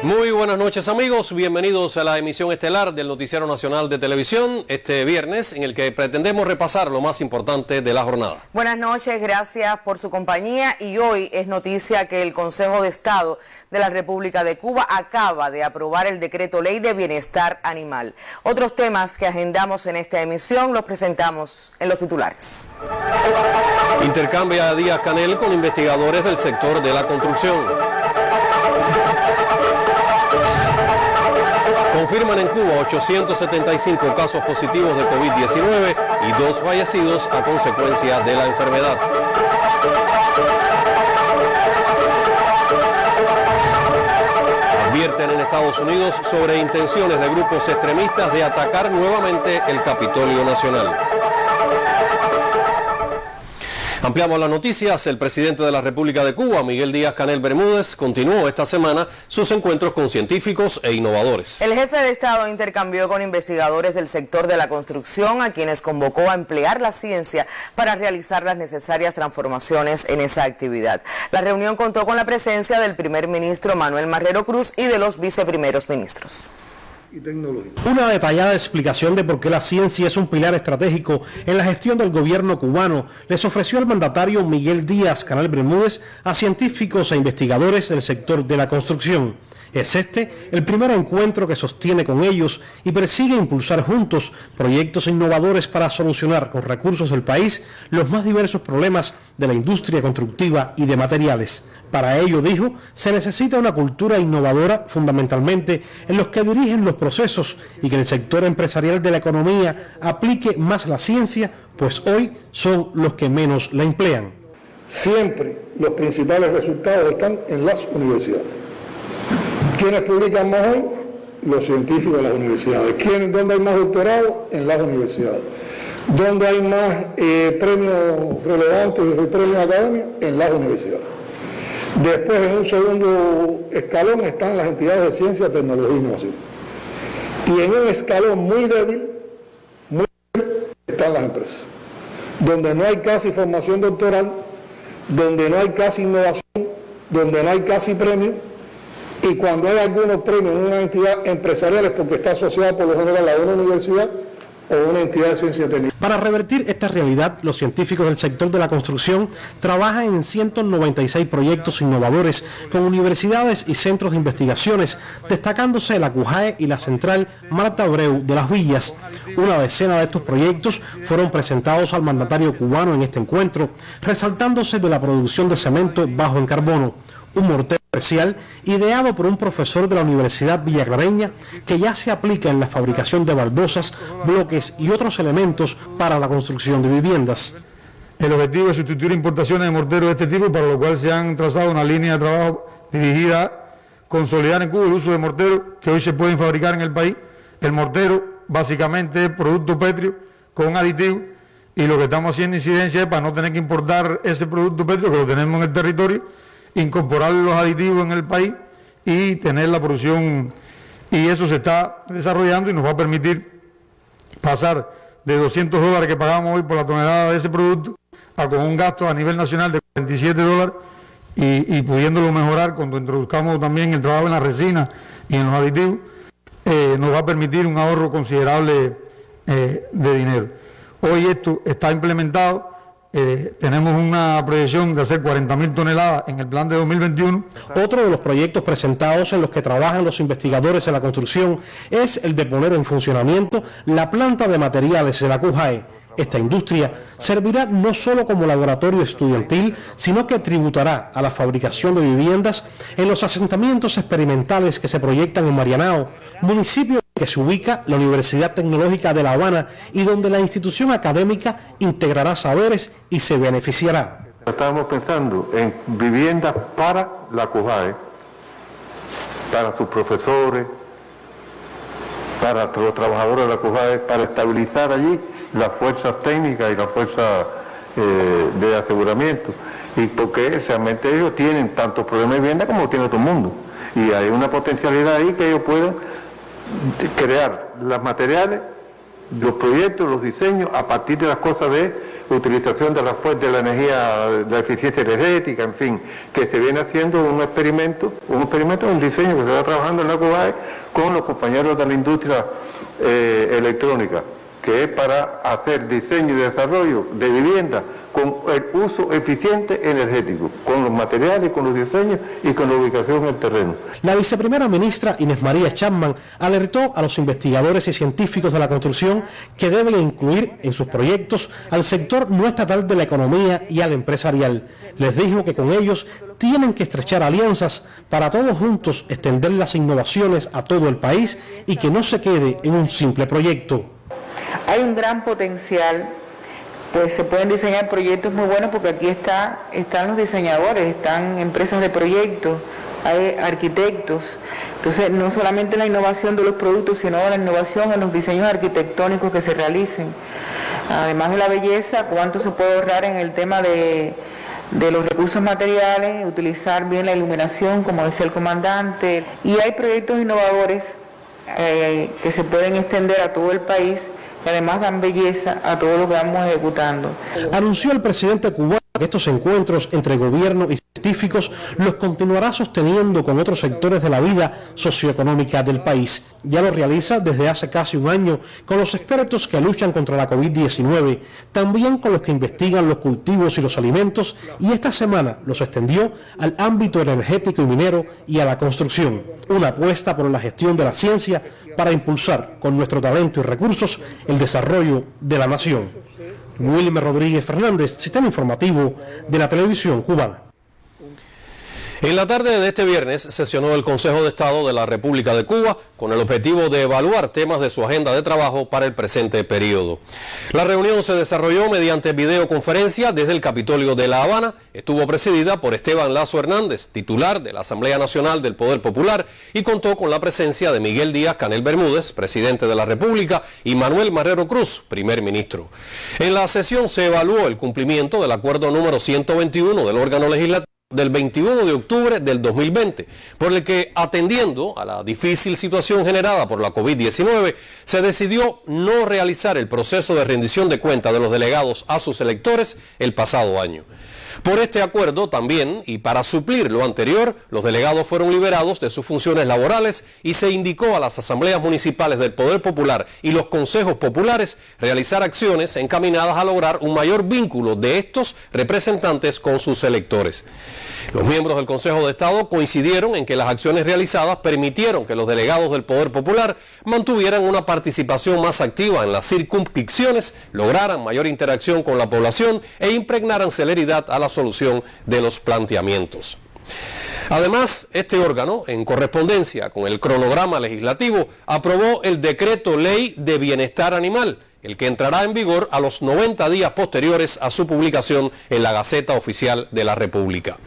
Muy buenas noches amigos, bienvenidos a la emisión estelar del Noticiero Nacional de Televisión este viernes en el que pretendemos repasar lo más importante de la jornada. Buenas noches, gracias por su compañía y hoy es noticia que el Consejo de Estado de la República de Cuba acaba de aprobar el Decreto Ley de Bienestar Animal. Otros temas que agendamos en esta emisión los presentamos en los titulares. Intercambia Díaz-Canel con investigadores del sector de la construcción. Confirman en Cuba 875 casos positivos de COVID-19 y 2 fallecidos a consecuencia de la enfermedad. Advierten en Estados Unidos sobre intenciones de grupos extremistas de atacar nuevamente el Capitolio Nacional. Ampliamos las noticias. El presidente de la República de Cuba, Miguel Díaz-Canel Bermúdez, continuó esta semana sus encuentros con científicos e innovadores. El jefe de Estado intercambió con investigadores del sector de la construcción, a quienes convocó a emplear la ciencia para realizar las necesarias transformaciones en esa actividad. La reunión contó con la presencia del primer ministro Manuel Marrero Cruz y de los viceprimeros ministros. Una detallada explicación de por qué la ciencia es un pilar estratégico en la gestión del gobierno cubano les ofreció el mandatario Miguel Díaz-Canel Bermúdez a científicos e investigadores del sector de la construcción. Es este el primer encuentro que sostiene con ellos y persigue impulsar juntos proyectos innovadores para solucionar con recursos del país los más diversos problemas de la industria constructiva y de materiales. Para ello, dijo, se necesita una cultura innovadora fundamentalmente en los que dirigen los procesos y que el sector empresarial de la economía aplique más la ciencia, pues hoy son los que menos la emplean. Siempre los principales resultados están en las universidades. ¿Quiénes publican más hoy? Los científicos de las universidades. ¿Dónde hay más doctorados? En las universidades. ¿Dónde hay más premios relevantes y premios académicos? En las universidades. Después, en un segundo escalón, están las entidades de ciencia, tecnología e innovación. Y en un escalón muy débil, están las empresas, donde no hay casi formación doctoral, donde no hay casi innovación, donde no hay casi premios, y cuando hay algunos premios en una entidad empresarial es porque está asociada por lo general a una universidad o una entidad de ciencia técnica. Para revertir esta realidad, los científicos del sector de la construcción trabajan en 196 proyectos innovadores con universidades y centros de investigaciones, destacándose la CUJAE y la Central Marta Abreu de Las Villas. Una decena de estos proyectos fueron presentados al mandatario cubano en este encuentro, resaltándose de la producción de cemento bajo en carbono, un mortero especial ideado por un profesor de la Universidad Villaclareña que ya se aplica en la fabricación de baldosas, bloques y otros elementos para la construcción de viviendas. El objetivo es sustituir importaciones de morteros de este tipo, para lo cual se han trazado una línea de trabajo dirigida a consolidar en Cuba el uso de morteros que hoy se pueden fabricar en el país. El mortero básicamente es producto pétreo con aditivos, y lo que estamos haciendo incidencia es, para no tener que importar ese producto pétreo que lo tenemos en el territorio, incorporar los aditivos en el país y tener la producción, y eso se está desarrollando y nos va a permitir pasar de $200 que pagamos hoy por la tonelada de ese producto a con un gasto a nivel nacional de $47 y pudiéndolo mejorar cuando introduzcamos también el trabajo en la resina y en los aditivos, nos va a permitir un ahorro considerable de dinero. Hoy esto está implementado. Tenemos una proyección de hacer 40.000 toneladas en el plan de 2021. Otro de los proyectos presentados en los que trabajan los investigadores en la construcción es el de poner en funcionamiento la planta de materiales de la CUJAE. Esta industria servirá no solo como laboratorio estudiantil, sino que tributará a la fabricación de viviendas en los asentamientos experimentales que se proyectan en Marianao, municipio que se ubica la Universidad Tecnológica de La Habana y donde la institución académica integrará saberes y se beneficiará. Estamos pensando en viviendas para la CUJAE, para sus profesores, para los trabajadores de la CUJAE, para estabilizar allí las fuerzas técnicas y las fuerzas de aseguramiento, y porque realmente ellos tienen tantos problemas de vivienda como tiene todo el mundo, y hay una potencialidad ahí que ellos pueden crear los materiales, los proyectos, los diseños a partir de las cosas de utilización de la fuente de la energía, de la eficiencia energética, en fin, que se viene haciendo un experimento, un diseño que se está trabajando en la COBAE con los compañeros de la industria electrónica, que es para hacer diseño y desarrollo de vivienda con el uso eficiente energético, con los materiales, con los diseños y con la ubicación en el terreno. La viceprimera ministra Inés María Chapman alertó a los investigadores y científicos de la construcción que deben incluir en sus proyectos al sector no estatal de la economía y al empresarial. Les dijo que con ellos tienen que estrechar alianzas para todos juntos extender las innovaciones a todo el país y que no se quede en un simple proyecto. Hay un gran potencial, pues se pueden diseñar proyectos muy buenos porque aquí están los diseñadores, están empresas de proyectos, hay arquitectos. Entonces no solamente la innovación de los productos, sino la innovación en los diseños arquitectónicos que se realicen. Además de la belleza, cuánto se puede ahorrar en el tema de los recursos materiales, utilizar bien la iluminación, como decía el comandante. Y hay proyectos innovadores que se pueden extender a todo el país, que además dan belleza a todo lo que vamos ejecutando. Anunció el presidente cubano que estos encuentros entre gobierno y científicos los continuará sosteniendo con otros sectores de la vida socioeconómica del país. Ya lo realiza desde hace casi un año con los expertos que luchan contra la COVID-19, también con los que investigan los cultivos y los alimentos, y esta semana los extendió al ámbito energético y minero y a la construcción. Una apuesta por la gestión de la ciencia para impulsar con nuestro talento y recursos el desarrollo de la nación. Wilmer Rodríguez Fernández, Sistema Informativo de la Televisión Cubana. En la tarde de este viernes sesionó el Consejo de Estado de la República de Cuba con el objetivo de evaluar temas de su agenda de trabajo para el presente periodo. La reunión se desarrolló mediante videoconferencia desde el Capitolio de La Habana. Estuvo presidida por Esteban Lazo Hernández, titular de la Asamblea Nacional del Poder Popular, y contó con la presencia de Miguel Díaz-Canel Bermúdez, presidente de la República, y Manuel Marrero Cruz, primer ministro. En la sesión se evaluó el cumplimiento del acuerdo número 121 del órgano legislativo del 21 de octubre del 2020, por el que, atendiendo a la difícil situación generada por la COVID-19, se decidió no realizar el proceso de rendición de cuentas de los delegados a sus electores el pasado año. Por este acuerdo también, y para suplir lo anterior, los delegados fueron liberados de sus funciones laborales y se indicó a las asambleas municipales del Poder Popular y los consejos populares realizar acciones encaminadas a lograr un mayor vínculo de estos representantes con sus electores. Los miembros del Consejo de Estado coincidieron en que las acciones realizadas permitieron que los delegados del Poder Popular mantuvieran una participación más activa en las circunscripciones, lograran mayor interacción con la población e impregnaran celeridad a la solución de los planteamientos. Además, este órgano, en correspondencia con el cronograma legislativo, aprobó el Decreto Ley de Bienestar Animal, el que entrará en vigor a los 90 días posteriores a su publicación en la Gaceta Oficial de la República.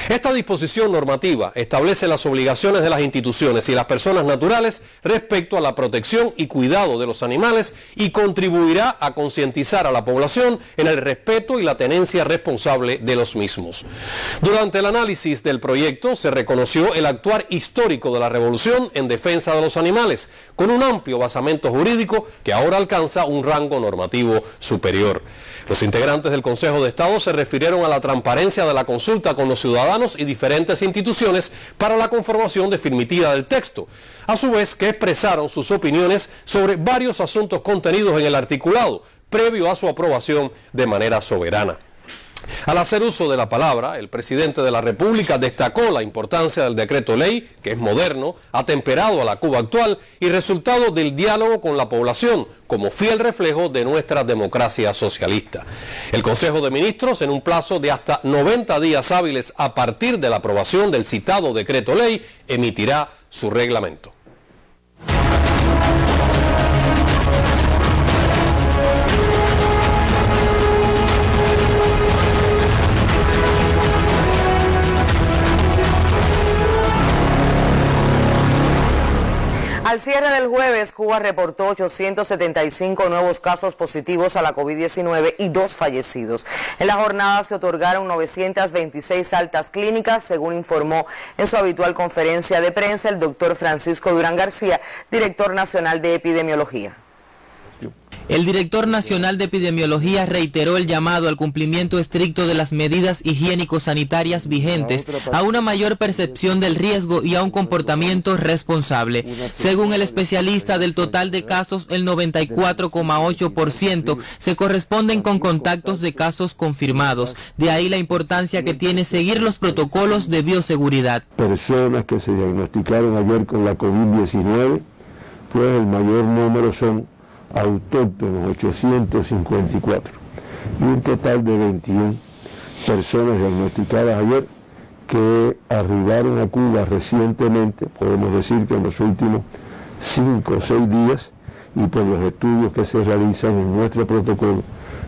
Esta disposición normativa establece las obligaciones de las instituciones y las personas naturales respecto a la protección y cuidado de los animales y contribuirá a concientizar a la población en el respeto y la tenencia responsable de los mismos. Durante el análisis del proyecto se reconoció el actuar histórico de la revolución en defensa de los animales, con un amplio basamento jurídico que ahora alcanza un rango normativo superior. Los integrantes del Consejo de Estado se refirieron a la transparencia de la consulta con los ciudadanos y diferentes instituciones para la conformación definitiva del texto, a su vez que expresaron sus opiniones sobre varios asuntos contenidos en el articulado, previo a su aprobación de manera soberana. Al hacer uso de la palabra, el presidente de la República destacó la importancia del decreto ley, que es moderno, atemperado a la Cuba actual y resultado del diálogo con la población, como fiel reflejo de nuestra democracia socialista. El Consejo de Ministros, en un plazo de hasta 90 días hábiles a partir de la aprobación del citado decreto ley, emitirá su reglamento. Al cierre del jueves, Cuba reportó 875 nuevos casos positivos a la COVID-19 y 2 fallecidos. En la jornada se otorgaron 926 altas clínicas, según informó en su habitual conferencia de prensa el doctor Francisco Durán García, director nacional de epidemiología. sitio. El director nacional de epidemiología reiteró el llamado al cumplimiento estricto de las medidas higiénico-sanitarias vigentes, a una mayor percepción del riesgo y a un comportamiento responsable. Según el especialista, del total de casos, el 94,8% se corresponden con contactos de casos confirmados. De ahí la importancia que tiene seguir los protocolos de bioseguridad. Personas que se diagnosticaron ayer con la COVID-19, pues el mayor número son autóctonos, 854, y un total de 21 personas diagnosticadas ayer que arribaron a Cuba recientemente, podemos decir que en los últimos 5 o 6 días, y por los estudios que se realizan en nuestro protocolo,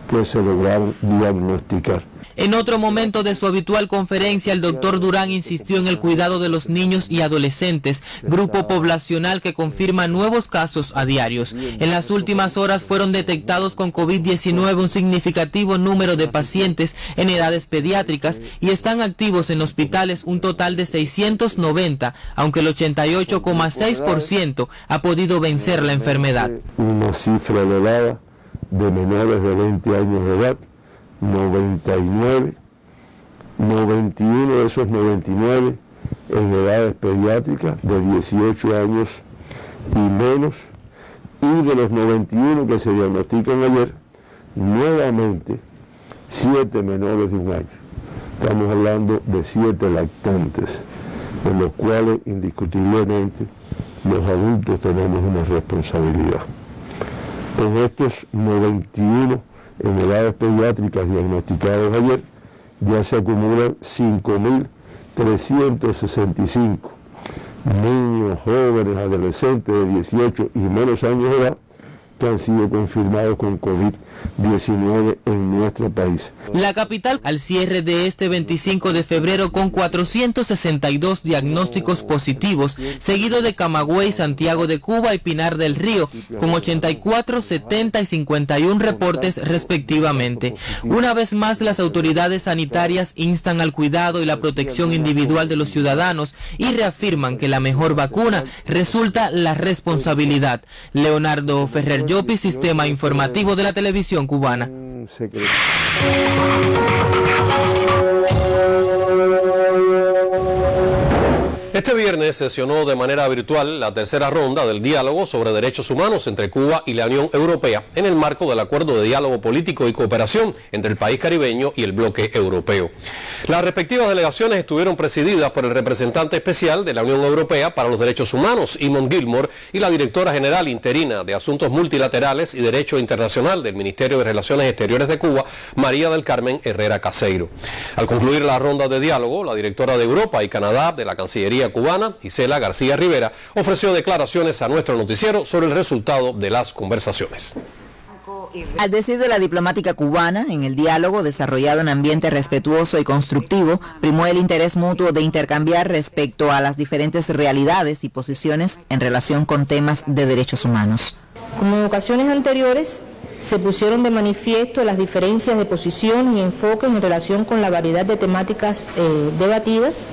pues se lograron diagnosticar. En otro momento de su habitual conferencia, el doctor Durán insistió en el cuidado de los niños y adolescentes, grupo poblacional que confirma nuevos casos a diarios. En las últimas horas fueron detectados con COVID-19 un significativo número de pacientes en edades pediátricas y están activos en hospitales un total de 690, aunque el 88,6% ha podido vencer la enfermedad. Una cifra elevada de menores de 20 años de edad, 91 de esos 99 en edades pediátricas de 18 años y menos, y de los 91 que se diagnostican ayer, nuevamente 7 menores de un año. Estamos hablando de 7 lactantes, en los cuales indiscutiblemente los adultos tenemos una responsabilidad. Con estos 91 en edades pediátricas diagnosticados ayer, ya se acumulan 5.365 niños, jóvenes, adolescentes de 18 y menos años de edad que han sido confirmados con COVID-19 en nuestro país. La capital al cierre de este 25 de febrero con 462 diagnósticos positivos, seguido de Camagüey, Santiago de Cuba y Pinar del Río, con 84, 70 y 51 reportes respectivamente. Una vez más, las autoridades sanitarias instan al cuidado y la protección individual de los ciudadanos y reafirman que la mejor vacuna resulta la responsabilidad. Leonardo Ferrer Llopis, Sistema Informativo de la Televisión Cubana. Este viernes sesionó de manera virtual la tercera ronda del diálogo sobre derechos humanos entre Cuba y la Unión Europea en el marco del Acuerdo de Diálogo Político y Cooperación entre el país caribeño y el bloque europeo. Las respectivas delegaciones estuvieron presididas por el representante especial de la Unión Europea para los Derechos Humanos, Eamon Gilmore, y la directora general interina de Asuntos Multilaterales y Derecho Internacional del Ministerio de Relaciones Exteriores de Cuba, María del Carmen Herrera Caseiro. Al concluir la ronda de diálogo, la directora de Europa y Canadá de la Cancillería cubana, Gisela García Rivera, ofreció declaraciones a nuestro noticiero sobre el resultado de las conversaciones. Al decir de la diplomática cubana, en el diálogo desarrollado en ambiente respetuoso y constructivo, primó el interés mutuo de intercambiar respecto a las diferentes realidades y posiciones en relación con temas de derechos humanos. Como en ocasiones anteriores, se pusieron de manifiesto las diferencias de posiciones y enfoques en relación con la variedad de temáticas debatidas.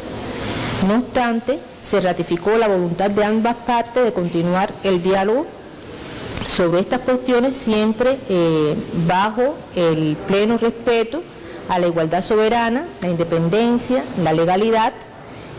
No obstante, se ratificó la voluntad de ambas partes de continuar el diálogo sobre estas cuestiones, siempre bajo el pleno respeto a la igualdad soberana, la independencia, la legalidad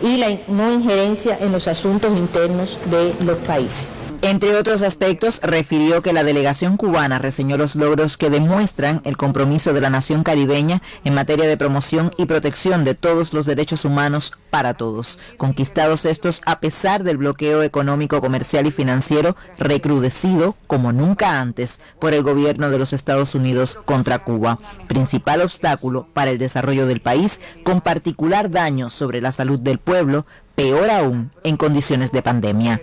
y la no injerencia en los asuntos internos de los países. Entre otros aspectos, refirió que la delegación cubana reseñó los logros que demuestran el compromiso de la nación caribeña en materia de promoción y protección de todos los derechos humanos para todos, conquistados estos a pesar del bloqueo económico, comercial y financiero recrudecido como nunca antes por el gobierno de los Estados Unidos contra Cuba, principal obstáculo para el desarrollo del país, con particular daño sobre la salud del pueblo, peor aún en condiciones de pandemia.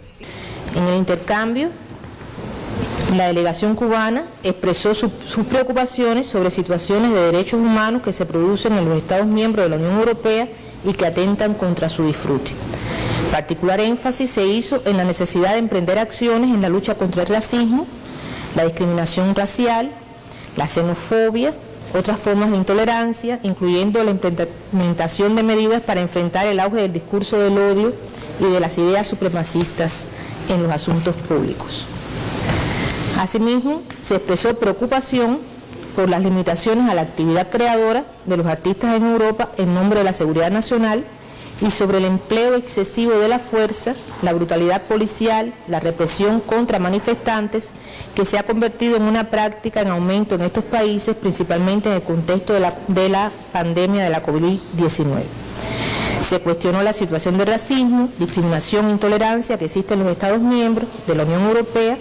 En el intercambio, la delegación cubana expresó sus preocupaciones sobre situaciones de derechos humanos que se producen en los Estados miembros de la Unión Europea y que atentan contra su disfrute. Particular énfasis se hizo en la necesidad de emprender acciones en la lucha contra el racismo, la discriminación racial, la xenofobia, otras formas de intolerancia, incluyendo la implementación de medidas para enfrentar el auge del discurso del odio y de las ideas supremacistas en los asuntos públicos. Asimismo, se expresó preocupación por las limitaciones a la actividad creadora de los artistas en Europa en nombre de la seguridad nacional y sobre el empleo excesivo de la fuerza, la brutalidad policial, la represión contra manifestantes, que se ha convertido en una práctica en aumento en estos países, principalmente en el contexto de la pandemia de la COVID-19. Se cuestionó la situación de racismo, discriminación e intolerancia que existe en los Estados miembros de la Unión Europea,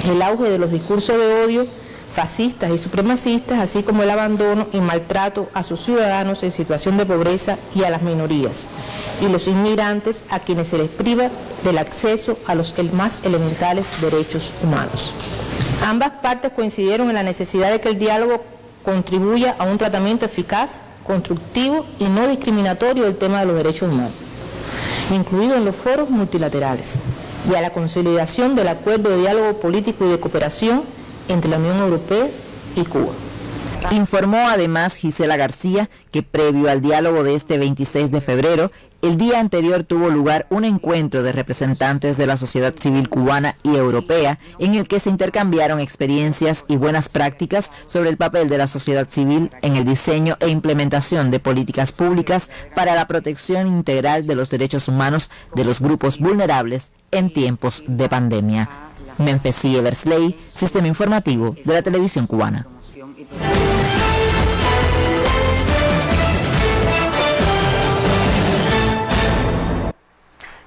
el auge de los discursos de odio fascistas y supremacistas, así como el abandono y maltrato a sus ciudadanos en situación de pobreza y a las minorías, y los inmigrantes a quienes se les priva del acceso a los más elementales derechos humanos. Ambas partes coincidieron en la necesidad de que el diálogo contribuya a un tratamiento eficaz, constructivo y no discriminatorio del tema de los derechos humanos, incluido en los foros multilaterales, y a la consolidación del acuerdo de diálogo político y de cooperación entre la Unión Europea y Cuba. Informó además Gisela García que previo al diálogo de este 26 de febrero, el día anterior tuvo lugar un encuentro de representantes de la sociedad civil cubana y europea en el que se intercambiaron experiencias y buenas prácticas sobre el papel de la sociedad civil en el diseño e implementación de políticas públicas para la protección integral de los derechos humanos de los grupos vulnerables en tiempos de pandemia. Menfesi Eversley, Sistema Informativo de la Televisión Cubana.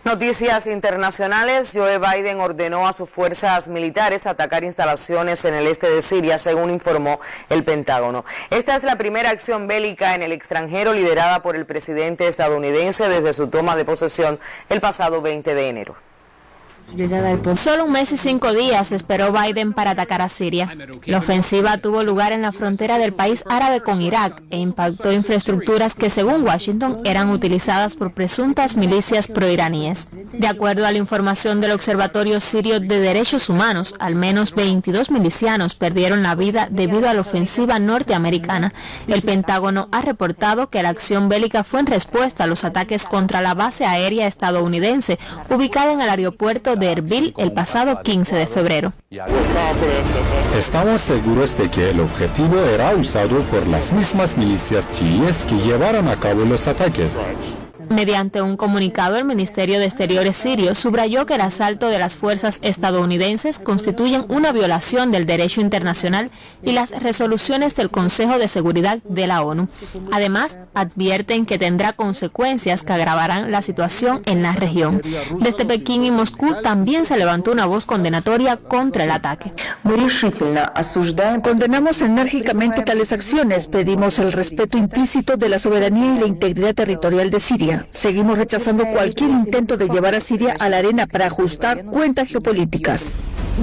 Noticias internacionales. Joe Biden ordenó a sus fuerzas militares atacar instalaciones en el este de Siria, según informó el Pentágono. Esta es la primera acción bélica en el extranjero liderada por el presidente estadounidense desde su toma de posesión el pasado 20 de enero. Solo 1 mes y 5 días esperó Biden para atacar a Siria. La ofensiva tuvo lugar en la frontera del país árabe con Irak e impactó infraestructuras que, según Washington, eran utilizadas por presuntas milicias proiraníes. De acuerdo a la información del Observatorio Sirio de Derechos Humanos, al menos 22 milicianos perdieron la vida debido a la ofensiva norteamericana. El Pentágono ha reportado que la acción bélica fue en respuesta a los ataques contra la base aérea estadounidense ubicada en el aeropuerto de Erbil el pasado 15 de febrero. Estamos seguros de que el objetivo era usado por las mismas milicias chiíes que llevaron a cabo los ataques. Mediante un comunicado, el Ministerio de Exteriores sirio subrayó que el asalto de las fuerzas estadounidenses constituyen una violación del derecho internacional y las resoluciones del Consejo de Seguridad de la ONU. Además, advierten que tendrá consecuencias que agravarán la situación en la región. Desde Pekín y Moscú también se levantó una voz condenatoria contra el ataque. Condenamos enérgicamente tales acciones, pedimos el respeto implícito de la soberanía y la integridad territorial de Siria. Seguimos rechazando cualquier intento de llevar a Siria a la arena para ajustar cuentas geopolíticas.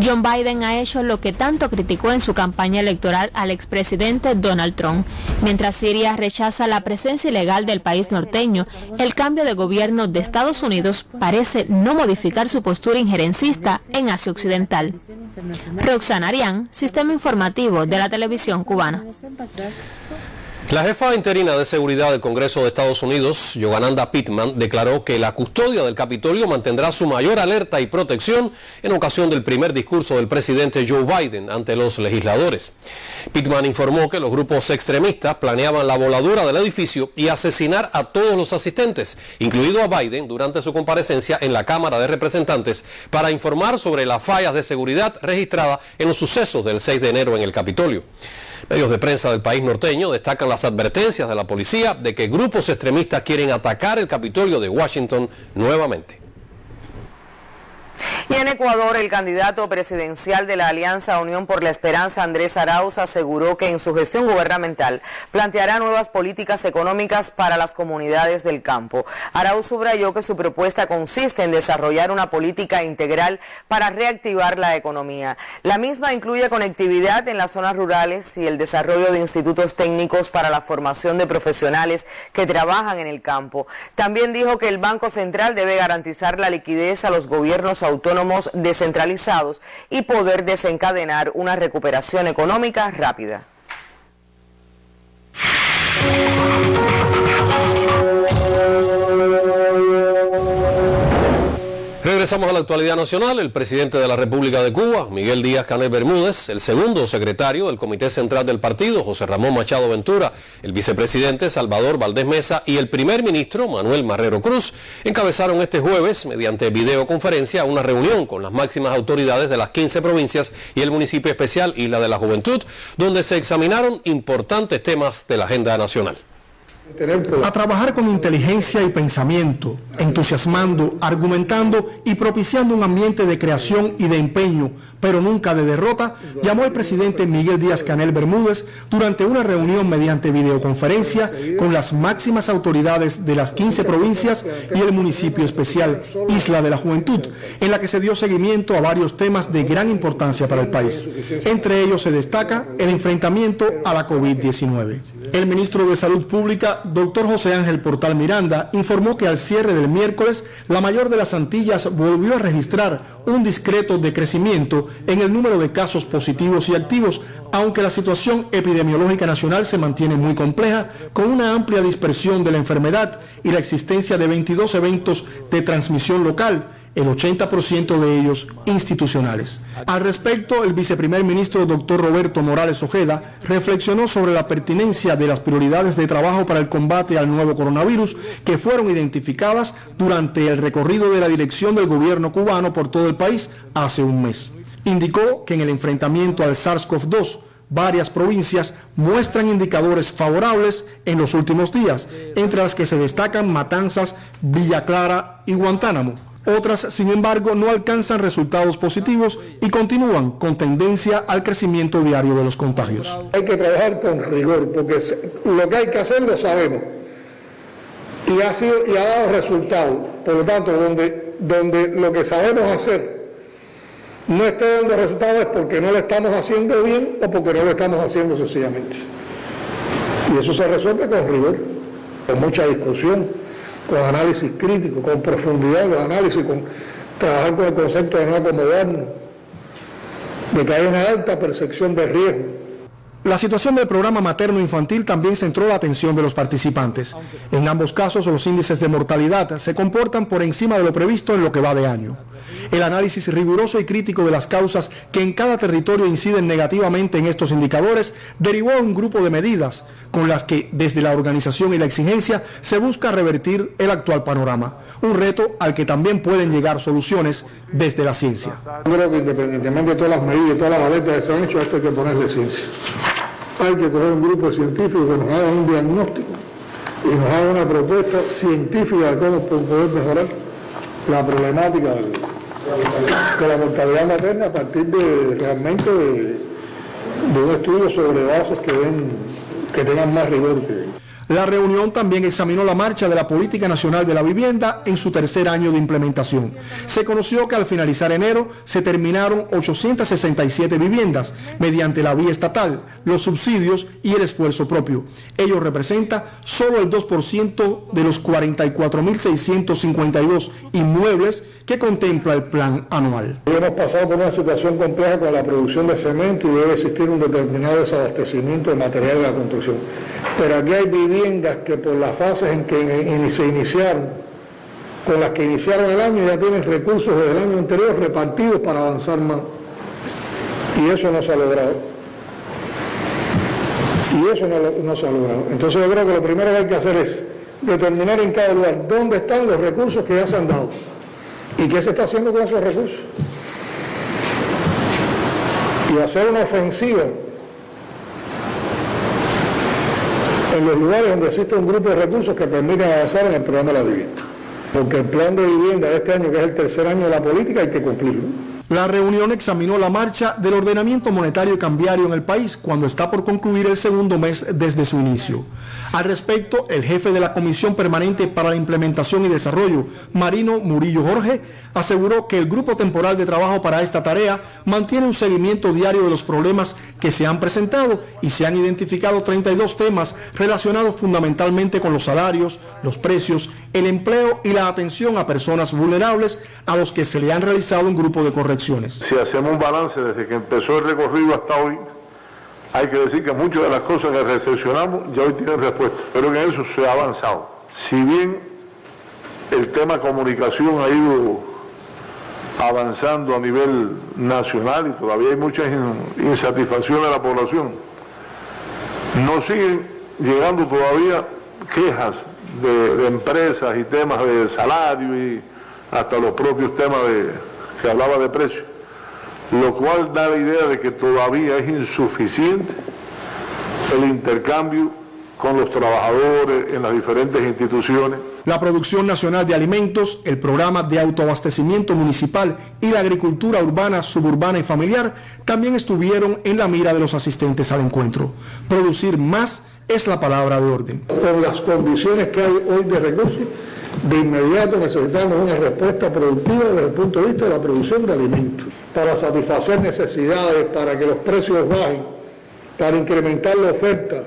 John Biden ha hecho lo que tanto criticó en su campaña electoral al expresidente Donald Trump. Mientras Siria rechaza la presencia ilegal del país norteño, el cambio de gobierno de Estados Unidos parece no modificar su postura injerencista en Asia Occidental. Roxana Arián, Sistema Informativo de la Televisión Cubana. La jefa interina de seguridad del Congreso de Estados Unidos, Yogananda Pittman, declaró que la custodia del Capitolio mantendrá su mayor alerta y protección en ocasión del primer discurso del presidente Joe Biden ante los legisladores. Pittman informó que los grupos extremistas planeaban la voladura del edificio y asesinar a todos los asistentes, incluido a Biden, durante su comparecencia en la Cámara de Representantes para informar sobre las fallas de seguridad registradas en los sucesos del 6 de enero en el Capitolio. Medios de prensa del país norteño destacan las advertencias de la policía de que grupos extremistas quieren atacar el Capitolio de Washington nuevamente. Y en Ecuador, el candidato presidencial de la Alianza Unión por la Esperanza, Andrés Arauz, aseguró que en su gestión gubernamental planteará nuevas políticas económicas para las comunidades del campo. Arauz subrayó que su propuesta consiste en desarrollar una política integral para reactivar la economía. La misma incluye conectividad en las zonas rurales y el desarrollo de institutos técnicos para la formación de profesionales que trabajan en el campo. También dijo que el Banco Central debe garantizar la liquidez a los gobiernos autónomos descentralizados y poder desencadenar una recuperación económica rápida. Regresamos a la actualidad nacional. El presidente de la República de Cuba, Miguel Díaz-Canel Bermúdez, el segundo secretario del Comité Central del partido, José Ramón Machado Ventura, el vicepresidente Salvador Valdés Mesa y el primer ministro, Manuel Marrero Cruz, encabezaron este jueves, mediante videoconferencia, una reunión con las máximas autoridades de las 15 provincias y el municipio especial Isla de la Juventud, donde se examinaron importantes temas de la agenda nacional. A trabajar con inteligencia y pensamiento, entusiasmando, argumentando y propiciando un ambiente de creación y de empeño, pero nunca de derrota, llamó el presidente Miguel Díaz-Canel Bermúdez durante una reunión mediante videoconferencia con las máximas autoridades de las 15 provincias y el municipio especial Isla de la Juventud, en la que se dio seguimiento a varios temas de gran importancia para el país. Entre ellos se destaca el enfrentamiento a la COVID-19. El ministro de Salud Pública, doctor José Ángel Portal Miranda, informó que al cierre del miércoles, la mayor de las Antillas volvió a registrar un discreto decrecimiento en el número de casos positivos y activos, aunque la situación epidemiológica nacional se mantiene muy compleja, con una amplia dispersión de la enfermedad y la existencia de 22 eventos de transmisión local, el 80% de ellos institucionales. Al respecto, el viceprimer ministro doctor Roberto Morales Ojeda reflexionó sobre la pertinencia de las prioridades de trabajo para el combate al nuevo coronavirus que fueron identificadas durante el recorrido de la dirección del gobierno cubano por todo el país hace un mes. Indicó que en el enfrentamiento al SARS-CoV-2, varias provincias muestran indicadores favorables en los últimos días, entre las que se destacan Matanzas, Villa Clara y Guantánamo. Otras, sin embargo, no alcanzan resultados positivos y continúan con tendencia al crecimiento diario de los contagios. Hay que trabajar con rigor, porque lo que hay que hacer lo sabemos y ha dado resultados. Por lo tanto, donde lo que sabemos hacer no esté dando resultados es porque no lo estamos haciendo bien o porque no lo estamos haciendo sencillamente. Y eso se resuelve con rigor, con mucha discusión, con análisis crítico, con profundidad los análisis, con trabajar con el concepto de no acomodarnos, de que hay una alta percepción de riesgo. La situación del programa materno-infantil también centró la atención de los participantes. En ambos casos, los índices de mortalidad se comportan por encima de lo previsto en lo que va de año. El análisis riguroso y crítico de las causas que en cada territorio inciden negativamente en estos indicadores derivó a un grupo de medidas con las que, desde la organización y la exigencia, se busca revertir el actual panorama. Un reto al que también pueden llegar soluciones desde la ciencia. Yo creo que independientemente de todas las medidas y todas las alertas que se han hecho, esto hay que ponerle ciencia. Hay que coger un grupo de científicos que nos haga un diagnóstico y nos haga una propuesta científica de cómo poder mejorar la problemática de la mortalidad materna a partir de realmente de un estudio sobre bases que tengan más rigor que... La reunión también examinó la marcha de la Política Nacional de la Vivienda en su tercer año de implementación. Se conoció que al finalizar enero se terminaron 867 viviendas mediante la vía estatal, los subsidios y el esfuerzo propio. Ello representa solo el 2% de los 44.652 inmuebles que contempla el plan anual. Hemos pasado por una situación compleja con la producción de cemento y debe existir un determinado desabastecimiento de material de la construcción. Pero aquí hay viviendas que por las fases en que se iniciaron, con las que iniciaron el año, ya tienen recursos desde el año anterior repartidos para avanzar más. Y eso no se ha logrado. Entonces yo creo que lo primero que hay que hacer es determinar en cada lugar dónde están los recursos que ya se han dado y qué se está haciendo con esos recursos. Y hacer una ofensiva en los lugares donde existe un grupo de recursos que permiten avanzar en el programa de la vivienda. Porque el plan de vivienda de este año, que es el tercer año de la política, hay que cumplirlo. La reunión examinó la marcha del ordenamiento monetario y cambiario en el país cuando está por concluir el segundo mes desde su inicio. Al respecto, el jefe de la Comisión Permanente para la Implementación y Desarrollo, Marino Murillo Jorge, aseguró que el Grupo Temporal de Trabajo para esta tarea mantiene un seguimiento diario de los problemas que se han presentado y se han identificado 32 temas relacionados fundamentalmente con los salarios, los precios, el empleo y la atención a personas vulnerables a los que se le han realizado un grupo de correcciones. Si hacemos un balance desde que empezó el recorrido hasta hoy, hay que decir que muchas de las cosas que recepcionamos ya hoy tienen respuesta. Creo que en eso se ha avanzado. Si bien el tema comunicación ha ido avanzando a nivel nacional y todavía hay mucha insatisfacción de la población. No siguen llegando todavía quejas de empresas y temas de salario y hasta los propios temas que hablaba de precios, lo cual da la idea de que todavía es insuficiente el intercambio con los trabajadores en las diferentes instituciones. La producción nacional de alimentos, el programa de autoabastecimiento municipal y la agricultura urbana, suburbana y familiar también estuvieron en la mira de los asistentes al encuentro. Producir más es la palabra de orden. Con las condiciones que hay hoy de recursos, de inmediato necesitamos una respuesta productiva desde el punto de vista de la producción de alimentos, para satisfacer necesidades, para que los precios bajen, para incrementar la oferta.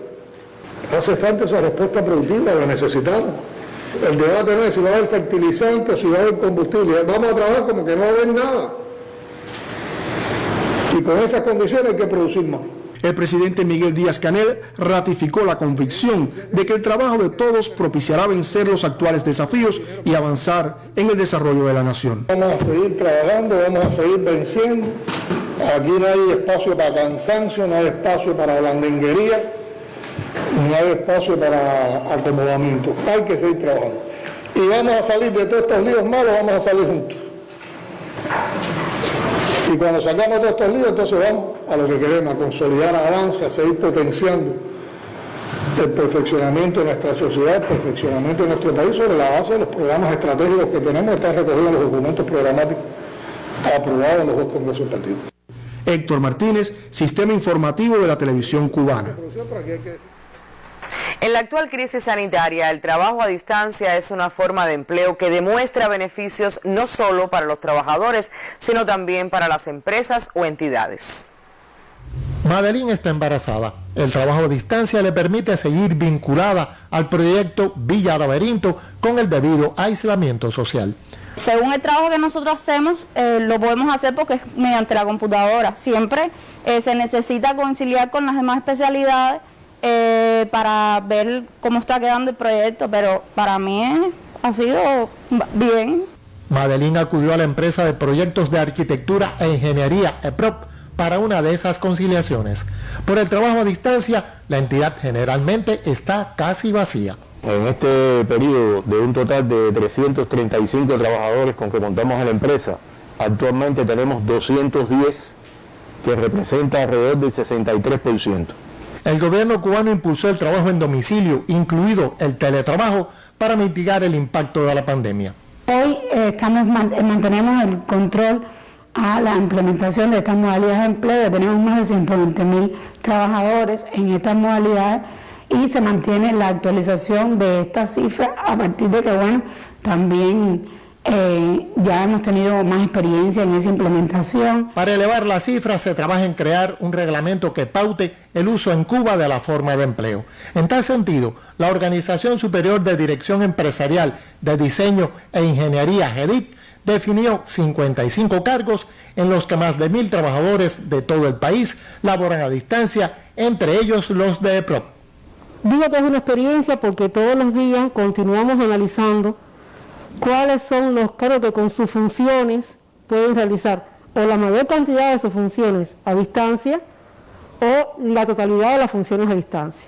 Hace falta esa respuesta productiva, la necesitamos. El debate no es si va a haber fertilizantes o si va a haber combustible. Vamos a trabajar como que no va a haber nada. Y con esas condiciones hay que producir más. El presidente Miguel Díaz-Canel ratificó la convicción de que el trabajo de todos propiciará vencer los actuales desafíos y avanzar en el desarrollo de la nación. Vamos a seguir trabajando, vamos a seguir venciendo. Aquí no hay espacio para cansancio, no hay espacio para blandenguería, no hay espacio para acomodamiento. Hay que seguir trabajando. Y vamos a salir de todos estos líos malos, vamos a salir juntos. Y cuando sacamos todos estos líos, entonces vamos a lo que queremos, a consolidar avances, a seguir potenciando el perfeccionamiento de nuestra sociedad, el perfeccionamiento de nuestro país sobre la base de los programas estratégicos que tenemos, que están recogidos en los documentos programáticos aprobados en los dos congresos partidos. Héctor Martínez, Sistema Informativo de la Televisión Cubana. En la actual crisis sanitaria, el trabajo a distancia es una forma de empleo que demuestra beneficios no solo para los trabajadores, sino también para las empresas o entidades. Madeline está embarazada. El trabajo a distancia le permite seguir vinculada al proyecto Villa Laberinto con el debido aislamiento social. Según el trabajo que nosotros hacemos, lo podemos hacer porque es mediante la computadora. Siempre se necesita conciliar con las demás especialidades para ver cómo está quedando el proyecto, pero para mí ha sido bien. Madeline acudió a la empresa de proyectos de arquitectura e ingeniería EPROP para una de esas conciliaciones. Por el trabajo a distancia, la entidad generalmente está casi vacía. En este periodo, de un total de 335 trabajadores con que contamos en la empresa, actualmente tenemos 210, que representa alrededor del 63%. El gobierno cubano impulsó el trabajo en domicilio, incluido el teletrabajo, para mitigar el impacto de la pandemia. Hoy mantenemos el control a la implementación de estas modalidades de empleo. Tenemos más de 120.000 trabajadores en estas modalidades y se mantiene la actualización de estas cifras a partir de que, también ya hemos tenido más experiencia en esa implementación. Para elevar las cifras se trabaja en crear un reglamento que paute el uso en Cuba de la forma de empleo. En tal sentido, la Organización Superior de Dirección Empresarial de Diseño e Ingeniería, GEDIT, definió 55 cargos en los que más de 1.000 trabajadores de todo el país laboran a distancia, entre ellos los de EPROP. Digo que es una experiencia porque todos los días continuamos analizando cuáles son los cargos que con sus funciones pueden realizar o la mayor cantidad de sus funciones a distancia o la totalidad de las funciones a distancia.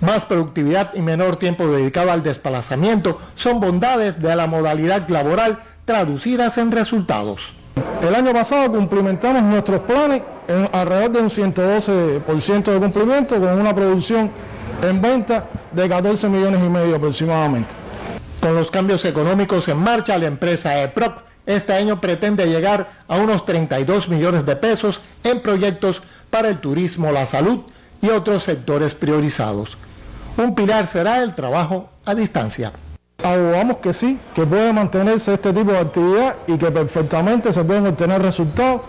Más productividad y menor tiempo dedicado al desplazamiento son bondades de la modalidad laboral traducidas en resultados. El año pasado cumplimentamos nuestros planes en alrededor de un 112% de cumplimiento, con una producción en venta de 14 millones y medio aproximadamente. Con los cambios económicos en marcha, la empresa EPROP este año pretende llegar a unos 32 millones de pesos en proyectos para el turismo, la salud y otros sectores priorizados. Un pilar será el trabajo a distancia. Abogamos que sí, que puede mantenerse este tipo de actividad y que perfectamente se pueden obtener resultados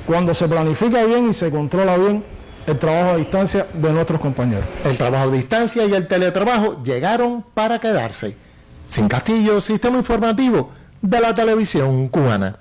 cuando se planifica bien y se controla bien el trabajo a distancia de nuestros compañeros. El trabajo a distancia y el teletrabajo llegaron para quedarse. Sin Castillo, Sistema Informativo de la Televisión Cubana.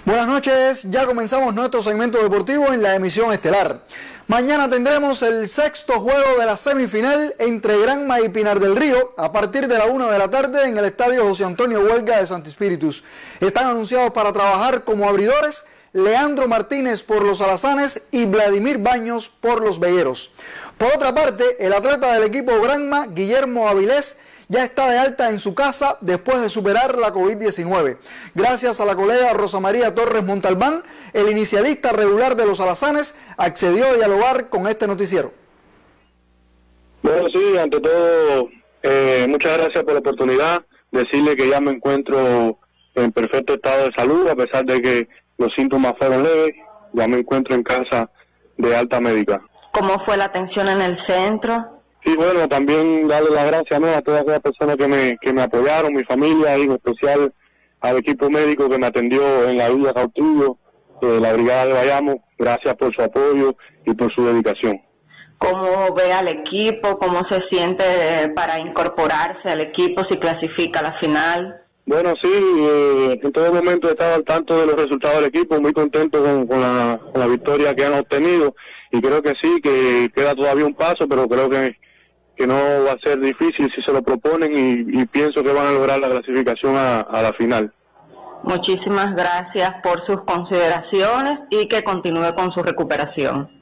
Buenas noches. noches, ya comenzamos nuestro segmento deportivo en la emisión estelar. Mañana tendremos el sexto juego de la semifinal entre Granma y Pinar del Río a partir de la 1 de la tarde en el estadio José Antonio Huelga de Santo Espíritus. Están anunciados para trabajar como abridores Leandro Martínez por los Alazanes y Vladimir Baños por los Vegueros. Por otra parte, el atleta del equipo Granma, Guillermo Avilés, ya está de alta en su casa después de superar la COVID-19. Gracias a la colega Rosa María Torres Montalbán, el inicialista regular de los Alazanes accedió a dialogar con este noticiero. Bueno, sí, ante todo, muchas gracias por la oportunidad. Decirle que ya me encuentro en perfecto estado de salud, a pesar de que los síntomas fueron leves. Ya me encuentro en casa de alta médica. ¿Cómo fue la atención en el centro? Sí, bueno, también darle las gracias, ¿no?, a todas aquellas personas que me apoyaron, mi familia, y en especial al equipo médico que me atendió en la Villa Cautillo, la Brigada de Bayamo. Gracias por su apoyo y por su dedicación. ¿Cómo ve al equipo? ¿Cómo se siente para incorporarse al equipo si clasifica a la final? Bueno, sí, en todo momento he estado al tanto de los resultados del equipo, muy contento con la victoria que han obtenido, y creo que sí, que queda todavía un paso, pero creo que no va a ser difícil si se lo proponen, y pienso que van a lograr la clasificación a la final. Muchísimas gracias por sus consideraciones y que continúe con su recuperación.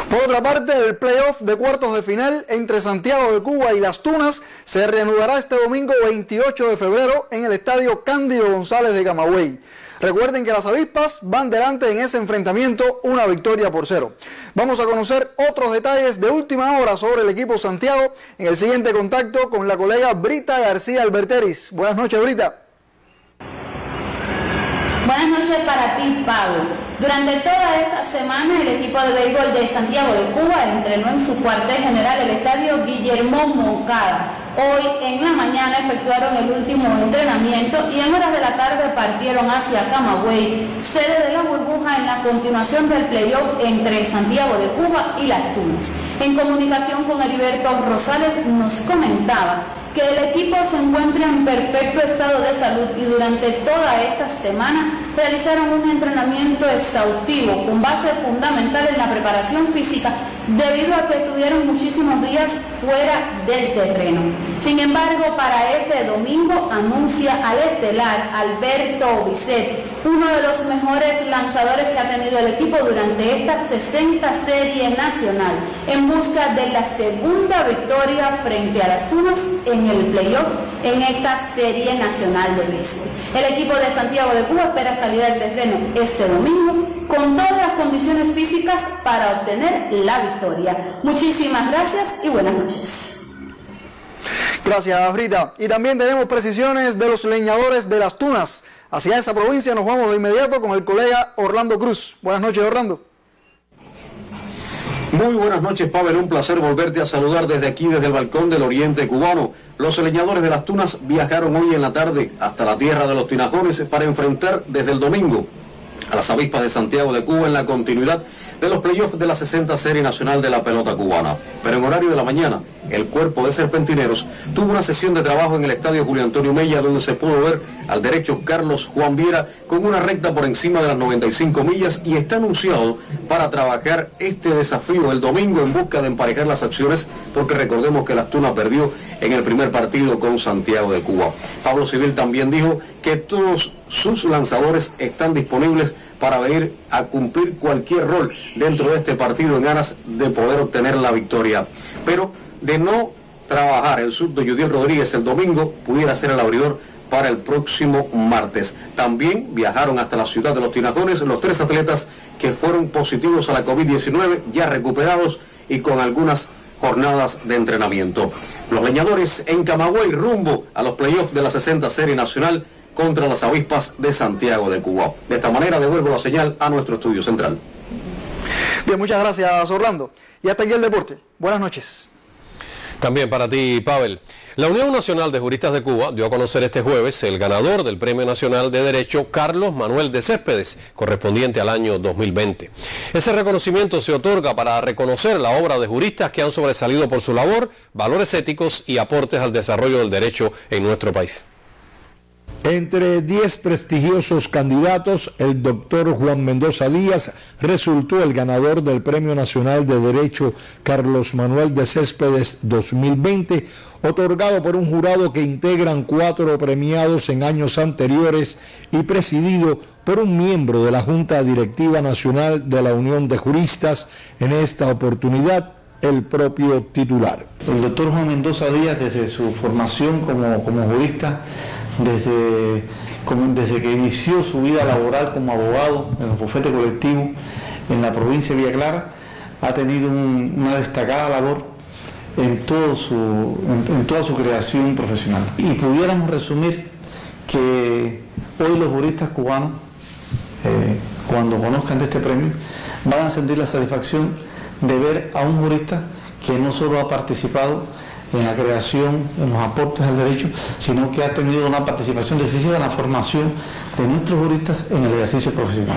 Por otra parte, el playoff de cuartos de final entre Santiago de Cuba y Las Tunas se reanudará este domingo 28 de febrero en el estadio Cándido González de Camagüey. Recuerden que las avispas van delante en ese enfrentamiento, 1-0. Vamos a conocer otros detalles de última hora sobre el equipo Santiago en el siguiente contacto con la colega Brita García Alberteris. Buenas noches, Brita. Buenas noches para ti, Pablo. Durante toda esta semana el equipo de béisbol de Santiago de Cuba entrenó en su cuartel general, el estadio Guillermo Moncada. Hoy en la mañana efectuaron el último entrenamiento y en horas de la tarde partieron hacia Camagüey, sede de la burbuja en la continuación del playoff entre Santiago de Cuba y Las Tunas. En comunicación con Heriberto Rosales nos comentaba que el equipo se encuentra en perfecto estado de salud y durante toda esta semana realizaron un entrenamiento exhaustivo con base fundamental en la preparación física debido a que estuvieron muchísimos días fuera del terreno. Sin embargo, para este domingo anuncia al estelar Alberto Bisset, uno de los mejores lanzadores que ha tenido el equipo durante esta 60 Serie Nacional, en busca de la segunda victoria frente a Las Tunas en el playoff en esta Serie Nacional de béisbol. El equipo de Santiago de Cuba espera salir al terreno este domingo con todas las condiciones físicas para obtener la victoria. Muchísimas gracias y buenas noches. Gracias, Brita. Y también tenemos precisiones de los leñadores de Las Tunas. Hacia esa provincia nos vamos de inmediato con el colega Orlando Cruz. Buenas noches, Orlando. Muy buenas noches, Pavel. Un placer volverte a saludar desde aquí, desde el balcón del oriente cubano. Los leñadores de Las Tunas viajaron hoy en la tarde hasta la tierra de los Tinajones para enfrentar desde el domingo a las avispas de Santiago de Cuba en la continuidad de los playoffs de la 60 Serie Nacional de la pelota cubana. Pero en horario de la mañana, el cuerpo de serpentineros tuvo una sesión de trabajo en el estadio Julio Antonio Mella, donde se pudo ver al derecho Carlos Juan Viera con una recta por encima de las 95 millas, y está anunciado para trabajar este desafío el domingo en busca de emparejar las acciones, porque recordemos que Las Tunas perdió en el primer partido con Santiago de Cuba. Pablo Civil también dijo que todos sus lanzadores están disponibles para venir a cumplir cualquier rol dentro de este partido en ganas de poder obtener la victoria. Pero de no trabajar el zurdo Yudiel Rodríguez el domingo, pudiera ser el abridor para el próximo martes. También viajaron hasta la ciudad de los Tinajones los 3 atletas que fueron positivos a la COVID-19, ya recuperados y con algunas jornadas de entrenamiento. Los leñadores en Camagüey rumbo a los playoffs de la 60 Serie Nacional contra las avispas de Santiago de Cuba. De esta manera devuelvo la señal a nuestro estudio central. Bien, muchas gracias, Orlando. Y hasta aquí el deporte. Buenas noches. También para ti, Pavel. La Unión Nacional de Juristas de Cuba dio a conocer este jueves el ganador del Premio Nacional de Derecho, Carlos Manuel de Céspedes, correspondiente al año 2020. Ese reconocimiento se otorga para reconocer la obra de juristas que han sobresalido por su labor, valores éticos y aportes al desarrollo del derecho en nuestro país. Entre 10 prestigiosos candidatos, el doctor Juan Mendoza Díaz resultó el ganador del Premio Nacional de Derecho Carlos Manuel de Céspedes 2020, otorgado por un jurado que integran 4 premiados en años anteriores y presidido por un miembro de la Junta Directiva Nacional de la Unión de Juristas, en esta oportunidad el propio titular. El doctor Juan Mendoza Díaz, desde su formación como jurista, desde que inició su vida laboral como abogado en el bufete colectivo en la provincia de Villa Clara, ha tenido una destacada labor en toda su creación profesional. Y pudiéramos resumir que hoy los juristas cubanos, cuando conozcan de este premio, van a sentir la satisfacción de ver a un jurista que no solo ha participado en la creación, en los aportes al derecho, sino que ha tenido una participación decisiva en la formación de nuestros juristas en el ejercicio profesional.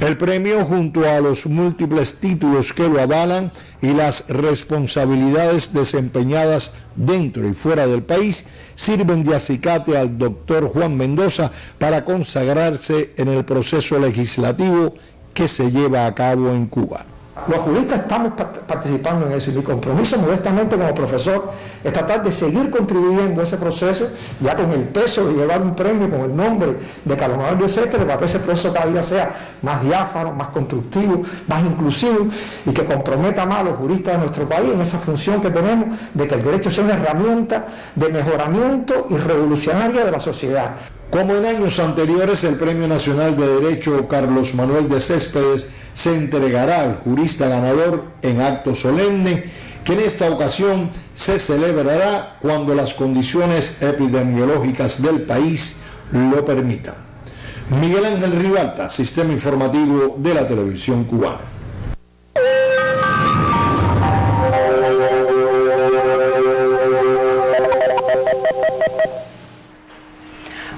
El premio, junto a los múltiples títulos que lo avalan y las responsabilidades desempeñadas dentro y fuera del país, sirven de acicate al doctor Juan Mendoza para consagrarse en el proceso legislativo que se lleva a cabo en Cuba. Los juristas estamos participando en eso y mi compromiso modestamente como profesor es tratar de seguir contribuyendo a ese proceso, ya con el peso de llevar un premio con el nombre de Carlos Manuel de Céspedes, para que ese proceso cada día sea más diáfano, más constructivo, más inclusivo y que comprometa más a los juristas de nuestro país en esa función que tenemos de que el derecho sea una herramienta de mejoramiento y revolucionaria de la sociedad. Como en años anteriores, el Premio Nacional de Derecho Carlos Manuel de Céspedes se entregará al jurista ganador en acto solemne, que en esta ocasión se celebrará cuando las condiciones epidemiológicas del país lo permitan. Miguel Ángel Ribalta, Sistema Informativo de la Televisión Cubana.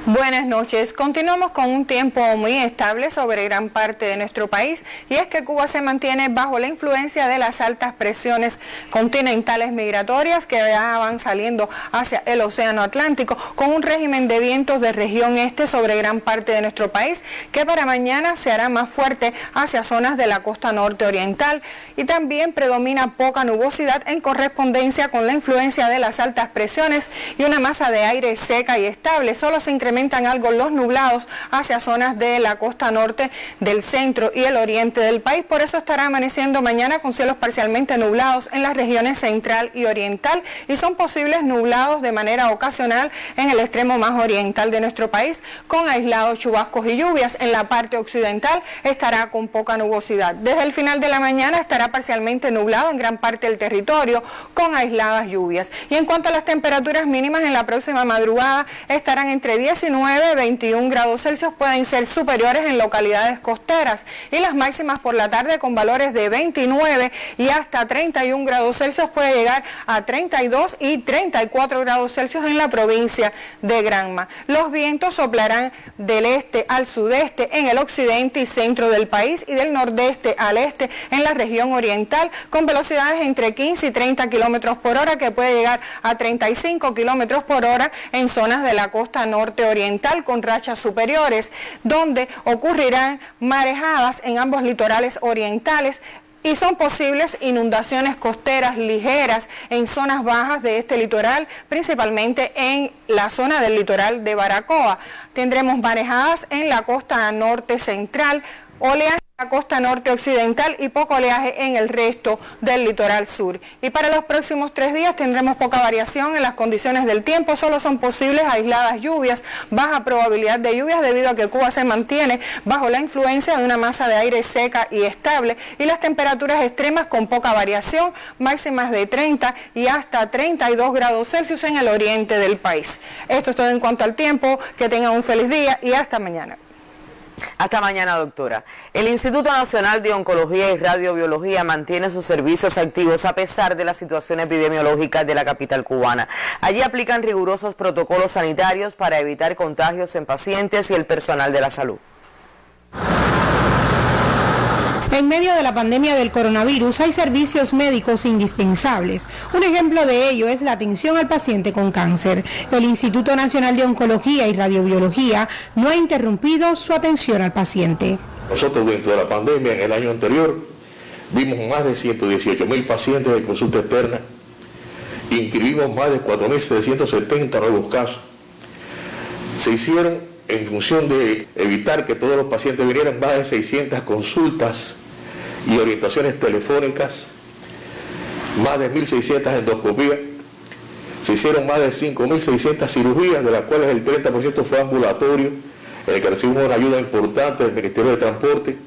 Buenas noches. Continuamos con un tiempo muy estable sobre gran parte de nuestro país, y es que Cuba se mantiene bajo la influencia de las altas presiones continentales migratorias que ya van saliendo hacia el Océano Atlántico, con un régimen de vientos de región este sobre gran parte de nuestro país, que para mañana se hará más fuerte hacia zonas de la costa norte oriental, y también predomina poca nubosidad en correspondencia con la influencia de las altas presiones y una masa de aire seca y estable. Solo se incrementan algo los nublados hacia zonas de la costa norte, del centro y el oriente del país. Por eso estará amaneciendo mañana con cielos parcialmente nublados en las regiones central y oriental, y son posibles nublados de manera ocasional en el extremo más oriental de nuestro país, con aislados chubascos y lluvias. En la parte occidental estará con poca nubosidad. Desde el final de la mañana estará parcialmente nublado en gran parte del territorio, con aisladas lluvias. Y en cuanto a las temperaturas mínimas, en la próxima madrugada estarán entre 19 y 21 grados Celsius, pueden ser superiores en localidades costeras, y las máximas por la tarde con valores de 29 y hasta 31 grados Celsius, puede llegar a 32 y 34 grados Celsius en la provincia de Granma. Los vientos soplarán del este al sudeste en el occidente y centro del país, y del nordeste al este en la región oriental, con velocidades entre 15 y 30 kilómetros por hora, que puede llegar a 35 kilómetros por hora en zonas de la costa norte oriental, con rachas superiores, donde ocurrirán marejadas en ambos litorales orientales, y son posibles inundaciones costeras ligeras en zonas bajas de este litoral, principalmente en la zona del litoral de Baracoa. Tendremos marejadas en la costa norte central, oleaje en la costa norte occidental y poco oleaje en el resto del litoral sur. Y para los próximos 3 días tendremos poca variación en las condiciones del tiempo, solo son posibles aisladas lluvias, baja probabilidad de lluvias debido a que Cuba se mantiene bajo la influencia de una masa de aire seca y estable, y las temperaturas extremas con poca variación, máximas de 30 y hasta 32 grados Celsius en el oriente del país. Esto es todo en cuanto al tiempo, que tengan un feliz día y hasta mañana. Hasta mañana, doctora. El Instituto Nacional de Oncología y Radiobiología mantiene sus servicios activos a pesar de la situación epidemiológica de la capital cubana. Allí aplican rigurosos protocolos sanitarios para evitar contagios en pacientes y el personal de la salud. En medio de la pandemia del coronavirus hay servicios médicos indispensables. Un ejemplo de ello es la atención al paciente con cáncer. El Instituto Nacional de Oncología y Radiobiología no ha interrumpido su atención al paciente. Nosotros dentro de la pandemia, en el año anterior, vimos más de 118.000 pacientes de consulta externa, inscribimos más de 4.770 nuevos casos. Se hicieron, en función de evitar que todos los pacientes vinieran, más de 600 consultas y orientaciones telefónicas, más de 1.600 endoscopías, se hicieron más de 5.600 cirugías, de las cuales el 30% fue ambulatorio, en el que recibimos una ayuda importante del Ministerio de Transporte.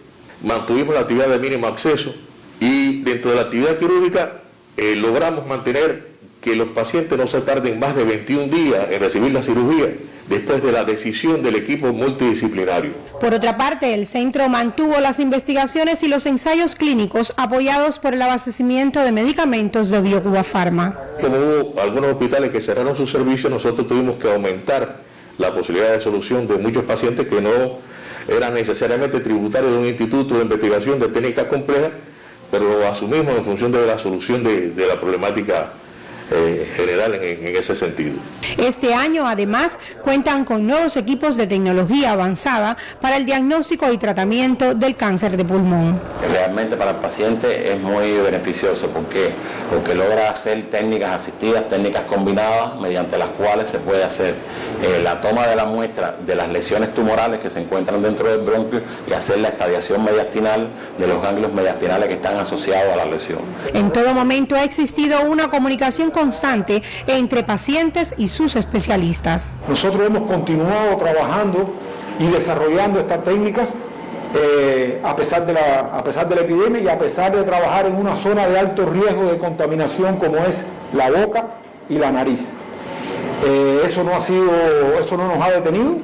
Mantuvimos la actividad de mínimo acceso y dentro de la actividad quirúrgica logramos mantener que los pacientes no se tarden más de 21 días en recibir la cirugía después de la decisión del equipo multidisciplinario. Por otra parte, el centro mantuvo las investigaciones y los ensayos clínicos apoyados por el abastecimiento de medicamentos de Biocuba Pharma. Como hubo algunos hospitales que cerraron sus servicios, nosotros tuvimos que aumentar la posibilidad de solución de muchos pacientes que no eran necesariamente tributarios de un instituto de investigación de técnicas complejas, pero lo asumimos en función de la solución de la problemática general en ese sentido. Este año, además, cuentan con nuevos equipos de tecnología avanzada para el diagnóstico y tratamiento del cáncer de pulmón. Realmente para el paciente es muy beneficioso porque logra hacer técnicas asistidas, técnicas combinadas, mediante las cuales se puede hacer la toma de la muestra de las lesiones tumorales que se encuentran dentro del bronquio y hacer la estadiación mediastinal de los ganglios mediastinales que están asociados a la lesión. En todo momento ha existido una comunicación constante entre pacientes y sus especialistas. Nosotros hemos continuado trabajando y desarrollando estas técnicas a pesar de la epidemia y a pesar de trabajar en una zona de alto riesgo de contaminación como es la boca y la nariz. Eso no nos ha detenido,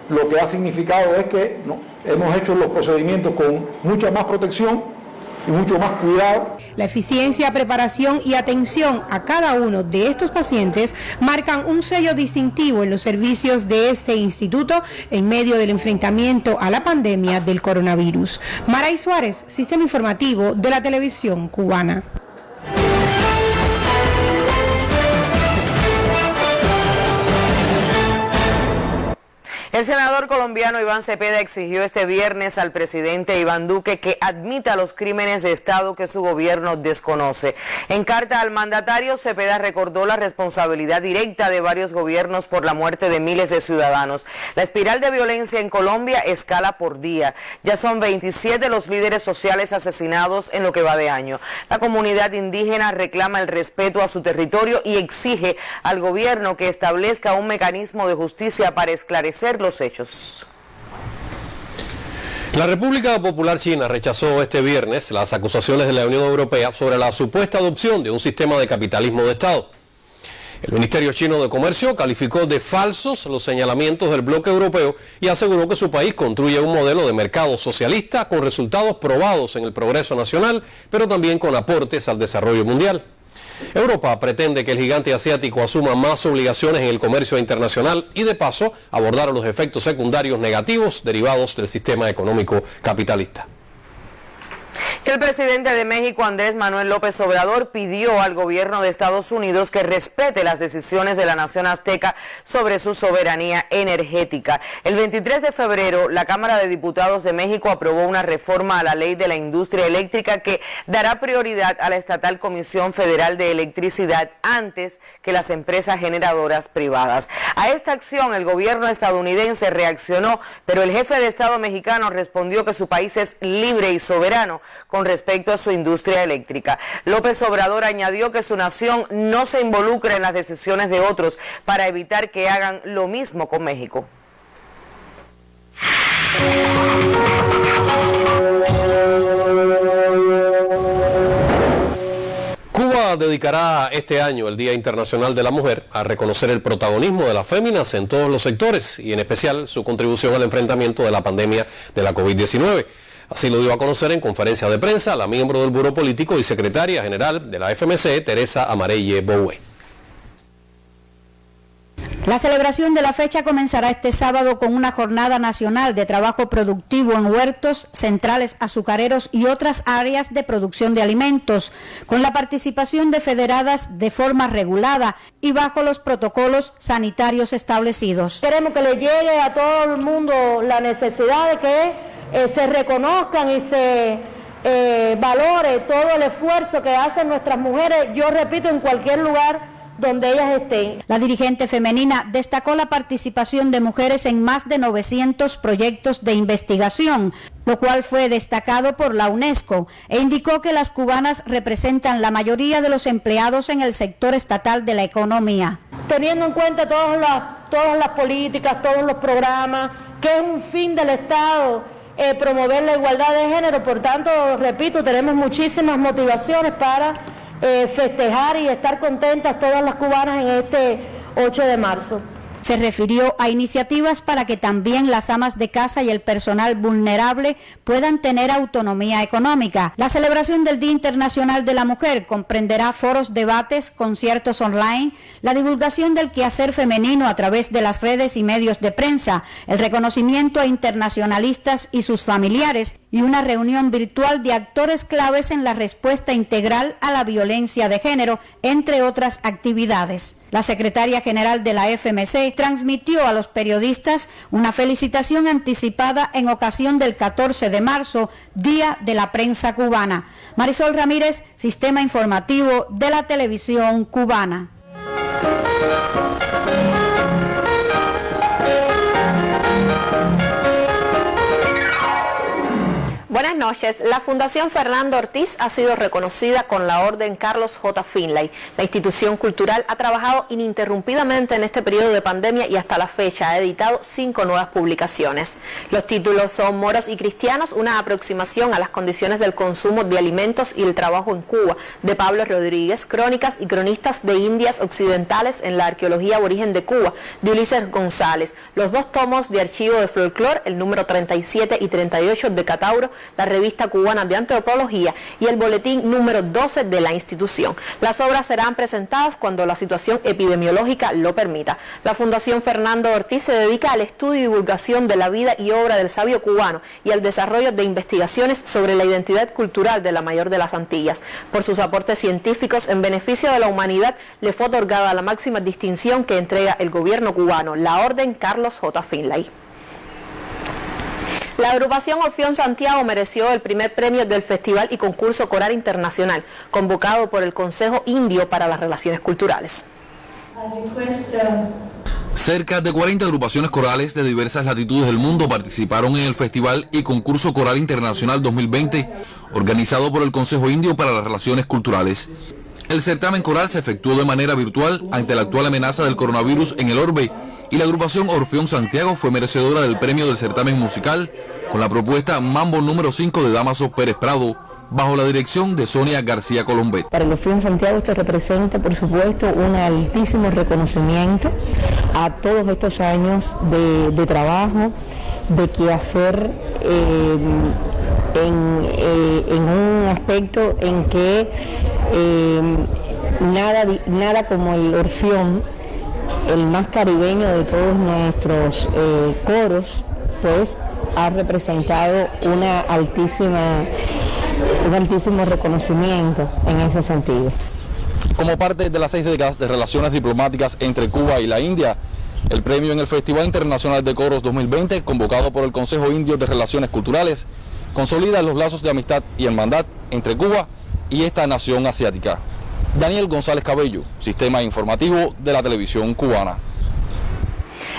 lo que ha significado es que hemos hecho los procedimientos con mucha más protección y mucho más cuidado. La eficiencia, preparación y atención a cada uno de estos pacientes marcan un sello distintivo en los servicios de este instituto en medio del enfrentamiento a la pandemia del coronavirus. Maray Suárez, Sistema Informativo de la Televisión Cubana. El senador colombiano Iván Cepeda exigió este viernes al presidente Iván Duque que admita los crímenes de Estado que su gobierno desconoce. En carta al mandatario, Cepeda recordó la responsabilidad directa de varios gobiernos por la muerte de miles de ciudadanos. La espiral de violencia en Colombia escala por día. Ya son 27 los líderes sociales asesinados en lo que va de año. La comunidad indígena reclama el respeto a su territorio y exige al gobierno que establezca un mecanismo de justicia para esclarecer los hechos. La República Popular China rechazó este viernes las acusaciones de la Unión Europea sobre la supuesta adopción de un sistema de capitalismo de Estado. El Ministerio Chino de Comercio calificó de falsos los señalamientos del bloque europeo y aseguró que su país construye un modelo de mercado socialista con resultados probados en el progreso nacional, pero también con aportes al desarrollo mundial. Europa pretende que el gigante asiático asuma más obligaciones en el comercio internacional y de paso abordar los efectos secundarios negativos derivados del sistema económico capitalista. Que el presidente de México, Andrés Manuel López Obrador, pidió al gobierno de Estados Unidos que respete las decisiones de la nación azteca sobre su soberanía energética. El 23 de febrero, la Cámara de Diputados de México aprobó una reforma a la ley de la industria eléctrica que dará prioridad a la estatal Comisión Federal de Electricidad antes que las empresas generadoras privadas. A esta acción, el gobierno estadounidense reaccionó, pero el jefe de Estado mexicano respondió que su país es libre y soberano con respecto a su industria eléctrica. López Obrador añadió que su nación no se involucra en las decisiones de otros para evitar que hagan lo mismo con México. Cuba dedicará este año el Día Internacional de la Mujer a reconocer el protagonismo de las féminas en todos los sectores y en especial su contribución al enfrentamiento de la pandemia de la COVID-19. Así lo dio a conocer en conferencia de prensa la miembro del Buró Político y secretaria general de la FMC, Teresa Amarelle Boué. La celebración de la fecha comenzará este sábado con una jornada nacional de trabajo productivo en huertos, centrales azucareros y otras áreas de producción de alimentos, con la participación de federadas de forma regulada y bajo los protocolos sanitarios establecidos. Queremos que le llegue a todo el mundo la necesidad de que se reconozcan y se valore todo el esfuerzo que hacen nuestras mujeres, yo repito, en cualquier lugar donde ellas estén. La dirigente femenina destacó la participación de mujeres en más de 900 proyectos de investigación, lo cual fue destacado por la UNESCO, e indicó que las cubanas representan la mayoría de los empleados en el sector estatal de la economía. Teniendo en cuenta todas las políticas, todos los programas, que es un fin del Estado, promover la igualdad de género, por tanto, repito, tenemos muchísimas motivaciones para festejar y estar contentas todas las cubanas en este 8 de marzo. Se refirió a iniciativas para que también las amas de casa y el personal vulnerable puedan tener autonomía económica. La celebración del Día Internacional de la Mujer comprenderá foros, debates, conciertos online, la divulgación del quehacer femenino a través de las redes y medios de prensa, el reconocimiento a internacionalistas y sus familiares y una reunión virtual de actores claves en la respuesta integral a la violencia de género, entre otras actividades. La secretaria general de la FMC transmitió a los periodistas una felicitación anticipada en ocasión del 14 de marzo, Día de la Prensa Cubana. Marisol Ramírez, Sistema Informativo de la Televisión Cubana. Buenas noches. La Fundación Fernando Ortiz ha sido reconocida con la Orden Carlos J. Finlay. La institución cultural ha trabajado ininterrumpidamente en este periodo de pandemia y hasta la fecha ha editado 5 nuevas publicaciones. Los títulos son Moros y Cristianos, una aproximación a las condiciones del consumo de alimentos y el trabajo en Cuba, de Pablo Rodríguez, Crónicas y cronistas de Indias Occidentales en la arqueología aborigen de Cuba, de Ulises González, los 2 tomos de archivo de folclore, el número 37 y 38 de Catauro, la revista cubana de antropología y el boletín número 12 de la institución. Las obras serán presentadas cuando la situación epidemiológica lo permita. La Fundación Fernando Ortiz se dedica al estudio y divulgación de la vida y obra del sabio cubano y al desarrollo de investigaciones sobre la identidad cultural de la mayor de las Antillas. Por sus aportes científicos en beneficio de la humanidad, le fue otorgada la máxima distinción que entrega el gobierno cubano, la Orden Carlos J. Finlay. La agrupación Orfeón Santiago mereció el primer premio del Festival y Concurso Coral Internacional, convocado por el Consejo Indio para las Relaciones Culturales. Cerca de 40 agrupaciones corales de diversas latitudes del mundo participaron en el Festival y Concurso Coral Internacional 2020, organizado por el Consejo Indio para las Relaciones Culturales. El certamen coral se efectuó de manera virtual ante la actual amenaza del coronavirus en el orbe, y la agrupación Orfeón Santiago fue merecedora del premio del certamen musical con la propuesta Mambo número 5 de Damaso Pérez Prado, bajo la dirección de Sonia García Colombet. Para el Orfeón Santiago esto representa, por supuesto, un altísimo reconocimiento a todos estos años de trabajo, de quehacer en un aspecto en que nada como el Orfeón, el más caribeño de todos nuestros coros, pues ha representado un altísimo reconocimiento en ese sentido. Como parte de las 6 décadas de relaciones diplomáticas entre Cuba y la India, el premio en el Festival Internacional de Coros 2020, convocado por el Consejo Indio de Relaciones Culturales, consolida los lazos de amistad y hermandad entre Cuba y esta nación asiática. Daniel González Cabello, Sistema Informativo de la Televisión Cubana.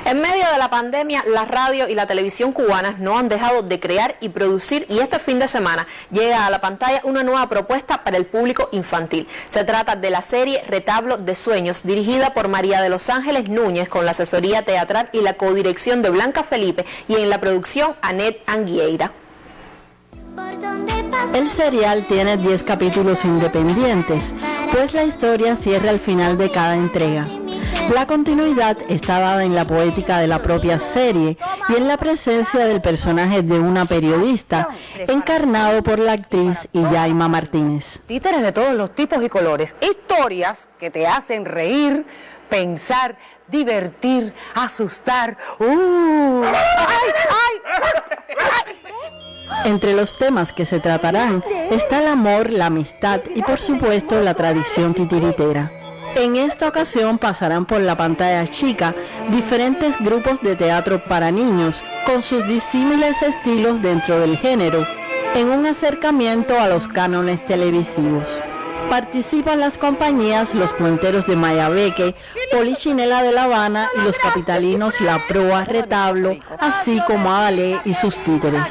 En medio de la pandemia, la radio y la televisión cubanas no han dejado de crear y producir, y este fin de semana llega a la pantalla una nueva propuesta para el público infantil. Se trata de la serie Retablo de Sueños, dirigida por María de los Ángeles Núñez, con la asesoría teatral y la codirección de Blanca Felipe, y en la producción Anet Anguieira. El serial tiene 10 capítulos independientes, pues la historia cierra al final de cada entrega. La continuidad está dada en la poética de la propia serie y en la presencia del personaje de una periodista, encarnado por la actriz Iyaima Martínez. Títeres de todos los tipos y colores, historias que te hacen reír, pensar, divertir, asustar. Entre los temas que se tratarán está el amor, la amistad y por supuesto la tradición titiritera. En esta ocasión pasarán por la pantalla chica diferentes grupos de teatro para niños con sus disímiles estilos dentro del género, en un acercamiento a los cánones televisivos. Participan las compañías Los Cuenteros de Mayabeque, Polichinela de La Habana y los capitalinos La Proa, Retablo, así como Adalé y sus títeres.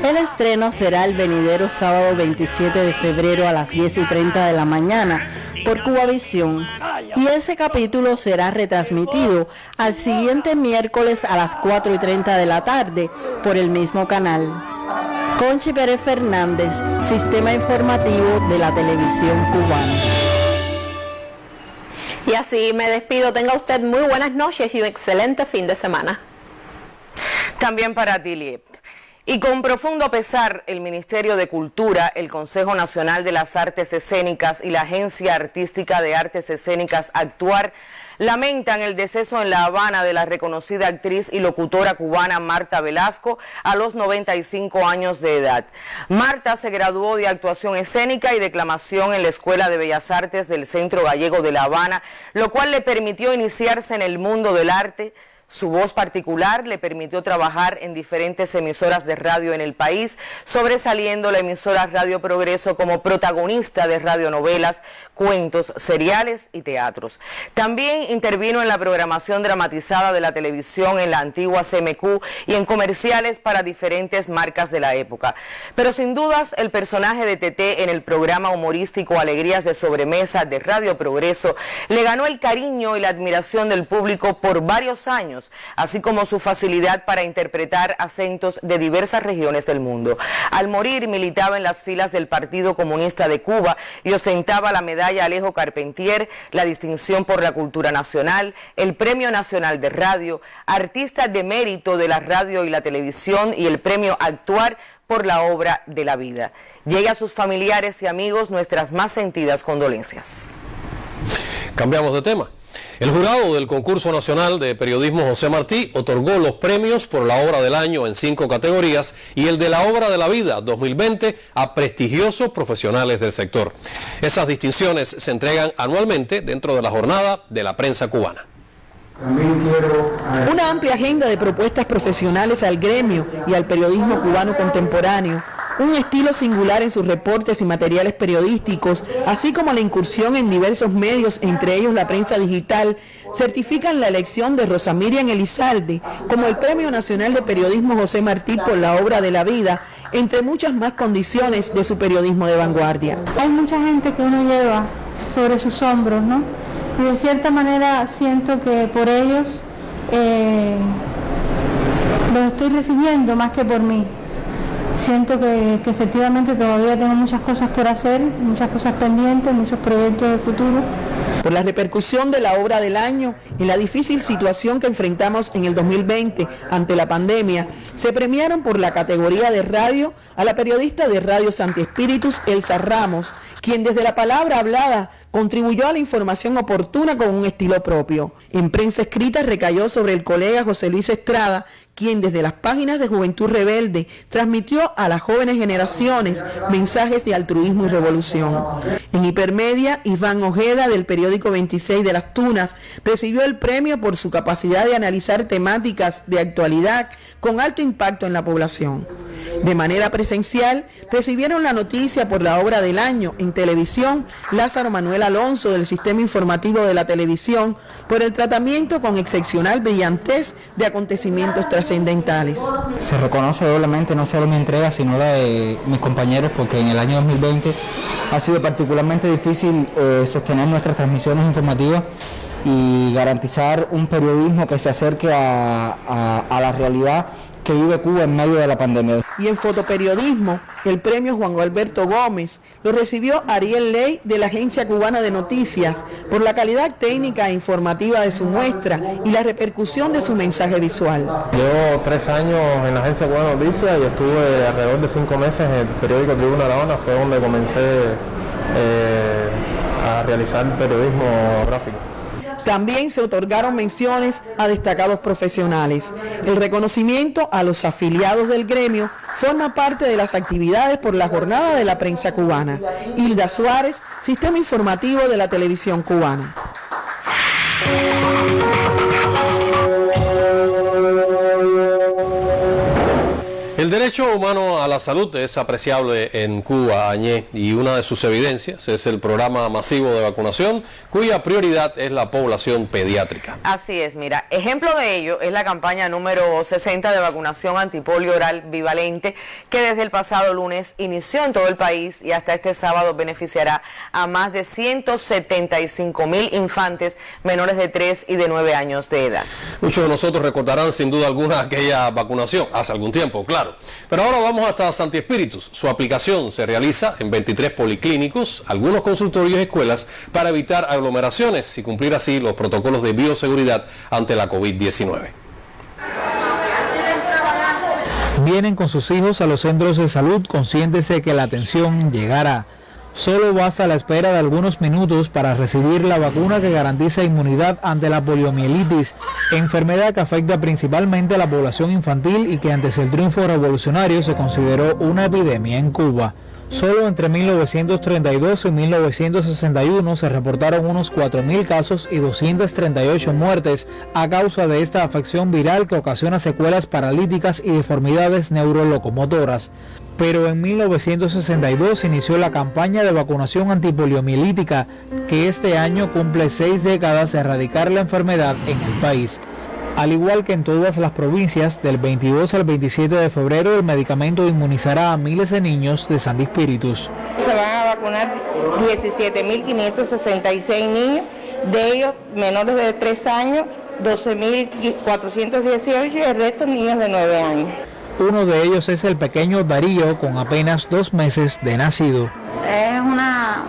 El estreno será el venidero sábado 27 de febrero a las 10:30 de la mañana por Cubavisión, y ese capítulo será retransmitido al siguiente miércoles a las 4:30 de la tarde por el mismo canal. Conchi Pérez Fernández, Sistema Informativo de la Televisión Cubana. Y así me despido. Tenga usted muy buenas noches y un excelente fin de semana. También para ti, Liep. Y con profundo pesar, el Ministerio de Cultura, el Consejo Nacional de las Artes Escénicas y la Agencia Artística de Artes Escénicas Actuar lamentan el deceso en La Habana de la reconocida actriz y locutora cubana Marta Velasco a los 95 años de edad. Marta se graduó de actuación escénica y declamación en la Escuela de Bellas Artes del Centro Gallego de La Habana, lo cual le permitió iniciarse en el mundo del arte. Su voz particular le permitió trabajar en diferentes emisoras de radio en el país, sobresaliendo la emisora Radio Progreso como protagonista de radionovelas, cuentos, seriales y teatros. También intervino en la programación dramatizada de la televisión en la antigua CMQ y en comerciales para diferentes marcas de la época. Pero sin dudas, el personaje de Teté en el programa humorístico Alegrías de Sobremesa de Radio Progreso le ganó el cariño y la admiración del público por varios años, así como su facilidad para interpretar acentos de diversas regiones del mundo. Al morir, militaba en las filas del Partido Comunista de Cuba y ostentaba la medalla Alejo Carpentier, la distinción por la cultura nacional, el Premio Nacional de Radio, Artista de Mérito de la Radio y la Televisión y el Premio Actuar por la obra de la vida. Llega a sus familiares y amigos nuestras más sentidas condolencias. Cambiamos de tema. El jurado del Concurso Nacional de Periodismo José Martí otorgó los premios por la obra del año en 5 categorías y el de la obra de la vida 2020 a prestigiosos profesionales del sector. Esas distinciones se entregan anualmente dentro de la jornada de la prensa cubana. Una amplia agenda de propuestas profesionales al gremio y al periodismo cubano contemporáneo, un estilo singular en sus reportes y materiales periodísticos, así como la incursión en diversos medios, entre ellos la prensa digital, certifican la elección de Rosa Miriam Elizalde como el Premio Nacional de Periodismo José Martí por la obra de la vida, entre muchas más condiciones de su periodismo de vanguardia. Hay mucha gente que uno lleva sobre sus hombros, ¿no? Y de cierta manera siento que por ellos los estoy recibiendo más que por mí. Siento que efectivamente todavía tengo muchas cosas por hacer, muchas cosas pendientes, muchos proyectos de futuro. Por la repercusión de la obra del año y la difícil situación que enfrentamos en el 2020 ante la pandemia, se premiaron por la categoría de radio a la periodista de Radio Santi Espíritus, Elsa Ramos, quien desde la palabra hablada contribuyó a la información oportuna con un estilo propio. En prensa escrita recayó sobre el colega José Luis Estrada, quien desde las páginas de Juventud Rebelde transmitió a las jóvenes generaciones mensajes de altruismo y revolución. En hipermedia, Iván Ojeda, del periódico 26 de Las Tunas, recibió el premio por su capacidad de analizar temáticas de actualidad con alto impacto en la población. De manera presencial, recibieron la noticia por la obra del año en televisión Lázaro Manuel Alonso, del Sistema Informativo de la Televisión, por el tratamiento con excepcional brillantez de acontecimientos trascendentales. Se reconoce doblemente no solo mi entrega, sino la de mis compañeros, porque en el año 2020 ha sido particularmente difícil sostener nuestras transmisiones informativas y garantizar un periodismo que se acerque a la realidad que vive Cuba en medio de la pandemia. Y en fotoperiodismo, el premio Juan Alberto Gómez lo recibió Ariel Ley, de la Agencia Cubana de Noticias, por la calidad técnica e informativa de su muestra y la repercusión de su mensaje visual. Llevo 3 años en la Agencia Cubana de Noticias y estuve alrededor de 5 meses en el periódico Tribuna de La Habana, fue donde comencé a realizar periodismo gráfico. También se otorgaron menciones a destacados profesionales. El reconocimiento a los afiliados del gremio forma parte de las actividades por la Jornada de la Prensa Cubana. Hilda Suárez, Sistema Informativo de la Televisión Cubana. El derecho humano a la salud es apreciable en Cuba, Añé, y una de sus evidencias es el programa masivo de vacunación, cuya prioridad es la población pediátrica. Así es, mira, ejemplo de ello es la campaña número 60 de vacunación antipolio oral bivalente, que desde el pasado lunes inició en todo el país y hasta este sábado beneficiará a más de 175,000 infantes menores de 3 y de 9 años de edad. Muchos de nosotros recordarán sin duda alguna aquella vacunación, hace algún tiempo, claro. Pero ahora vamos hasta Santi Espíritus. Su aplicación se realiza en 23 policlínicos, algunos consultorios y escuelas para evitar aglomeraciones y cumplir así los protocolos de bioseguridad ante la COVID-19. Vienen con sus hijos a los centros de salud conscientes de que la atención llegará. Solo basta la espera de algunos minutos para recibir la vacuna que garantiza inmunidad ante la poliomielitis, enfermedad que afecta principalmente a la población infantil y que antes del triunfo revolucionario se consideró una epidemia en Cuba. Solo entre 1932 y 1961 se reportaron unos 4.000 casos y 238 muertes a causa de esta afección viral que ocasiona secuelas paralíticas y deformidades neurolocomotoras. Pero en 1962 inició la campaña de vacunación antipoliomielítica, que este año cumple 6 décadas de erradicar la enfermedad en el país. Al igual que en todas las provincias, del 22 al 27 de febrero el medicamento inmunizará a miles de niños de Santi Espíritus. Se van a vacunar 17.566 niños, de ellos menores de 3 años, 12.418 y el resto niños de 9 años. Uno de ellos es el pequeño Darío, con apenas 2 meses de nacido. Es una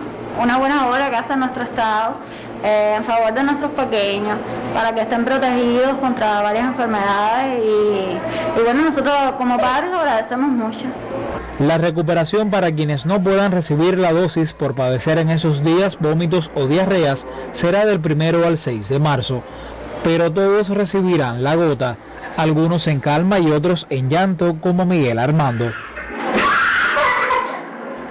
buena obra que hace nuestro Estado en favor de nuestros pequeños, para que estén protegidos contra varias enfermedades y bueno, nosotros como padres lo agradecemos mucho. La recuperación para quienes no puedan recibir la dosis por padecer en esos días vómitos o diarreas será del 1 al 6 de marzo, pero todos recibirán la gota. Algunos en calma y otros en llanto, como Miguel Armando.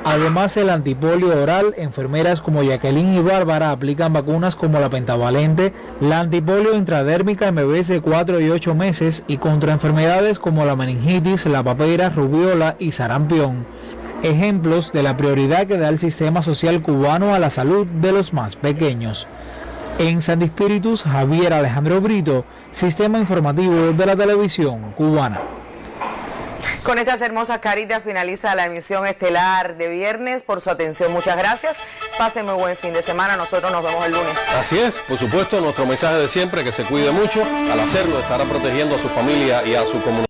Además, el antipolio oral, enfermeras como Jacqueline y Bárbara aplican vacunas como la pentavalente, la antipolio intradérmica en bebés de 4 y 8 meses y contra enfermedades como la meningitis, la papera, rubiola y sarampión. Ejemplos de la prioridad que da el sistema social cubano a la salud de los más pequeños. En Santi Espíritus, Javier Alejandro Brito, Sistema Informativo de la Televisión Cubana. Con estas hermosas caritas finaliza la emisión estelar de viernes. Por su atención, muchas gracias. Pasen muy buen fin de semana. Nosotros nos vemos el lunes. Así es, por supuesto, nuestro mensaje de siempre, que se cuide mucho. Al hacerlo, estará protegiendo a su familia y a su comunidad.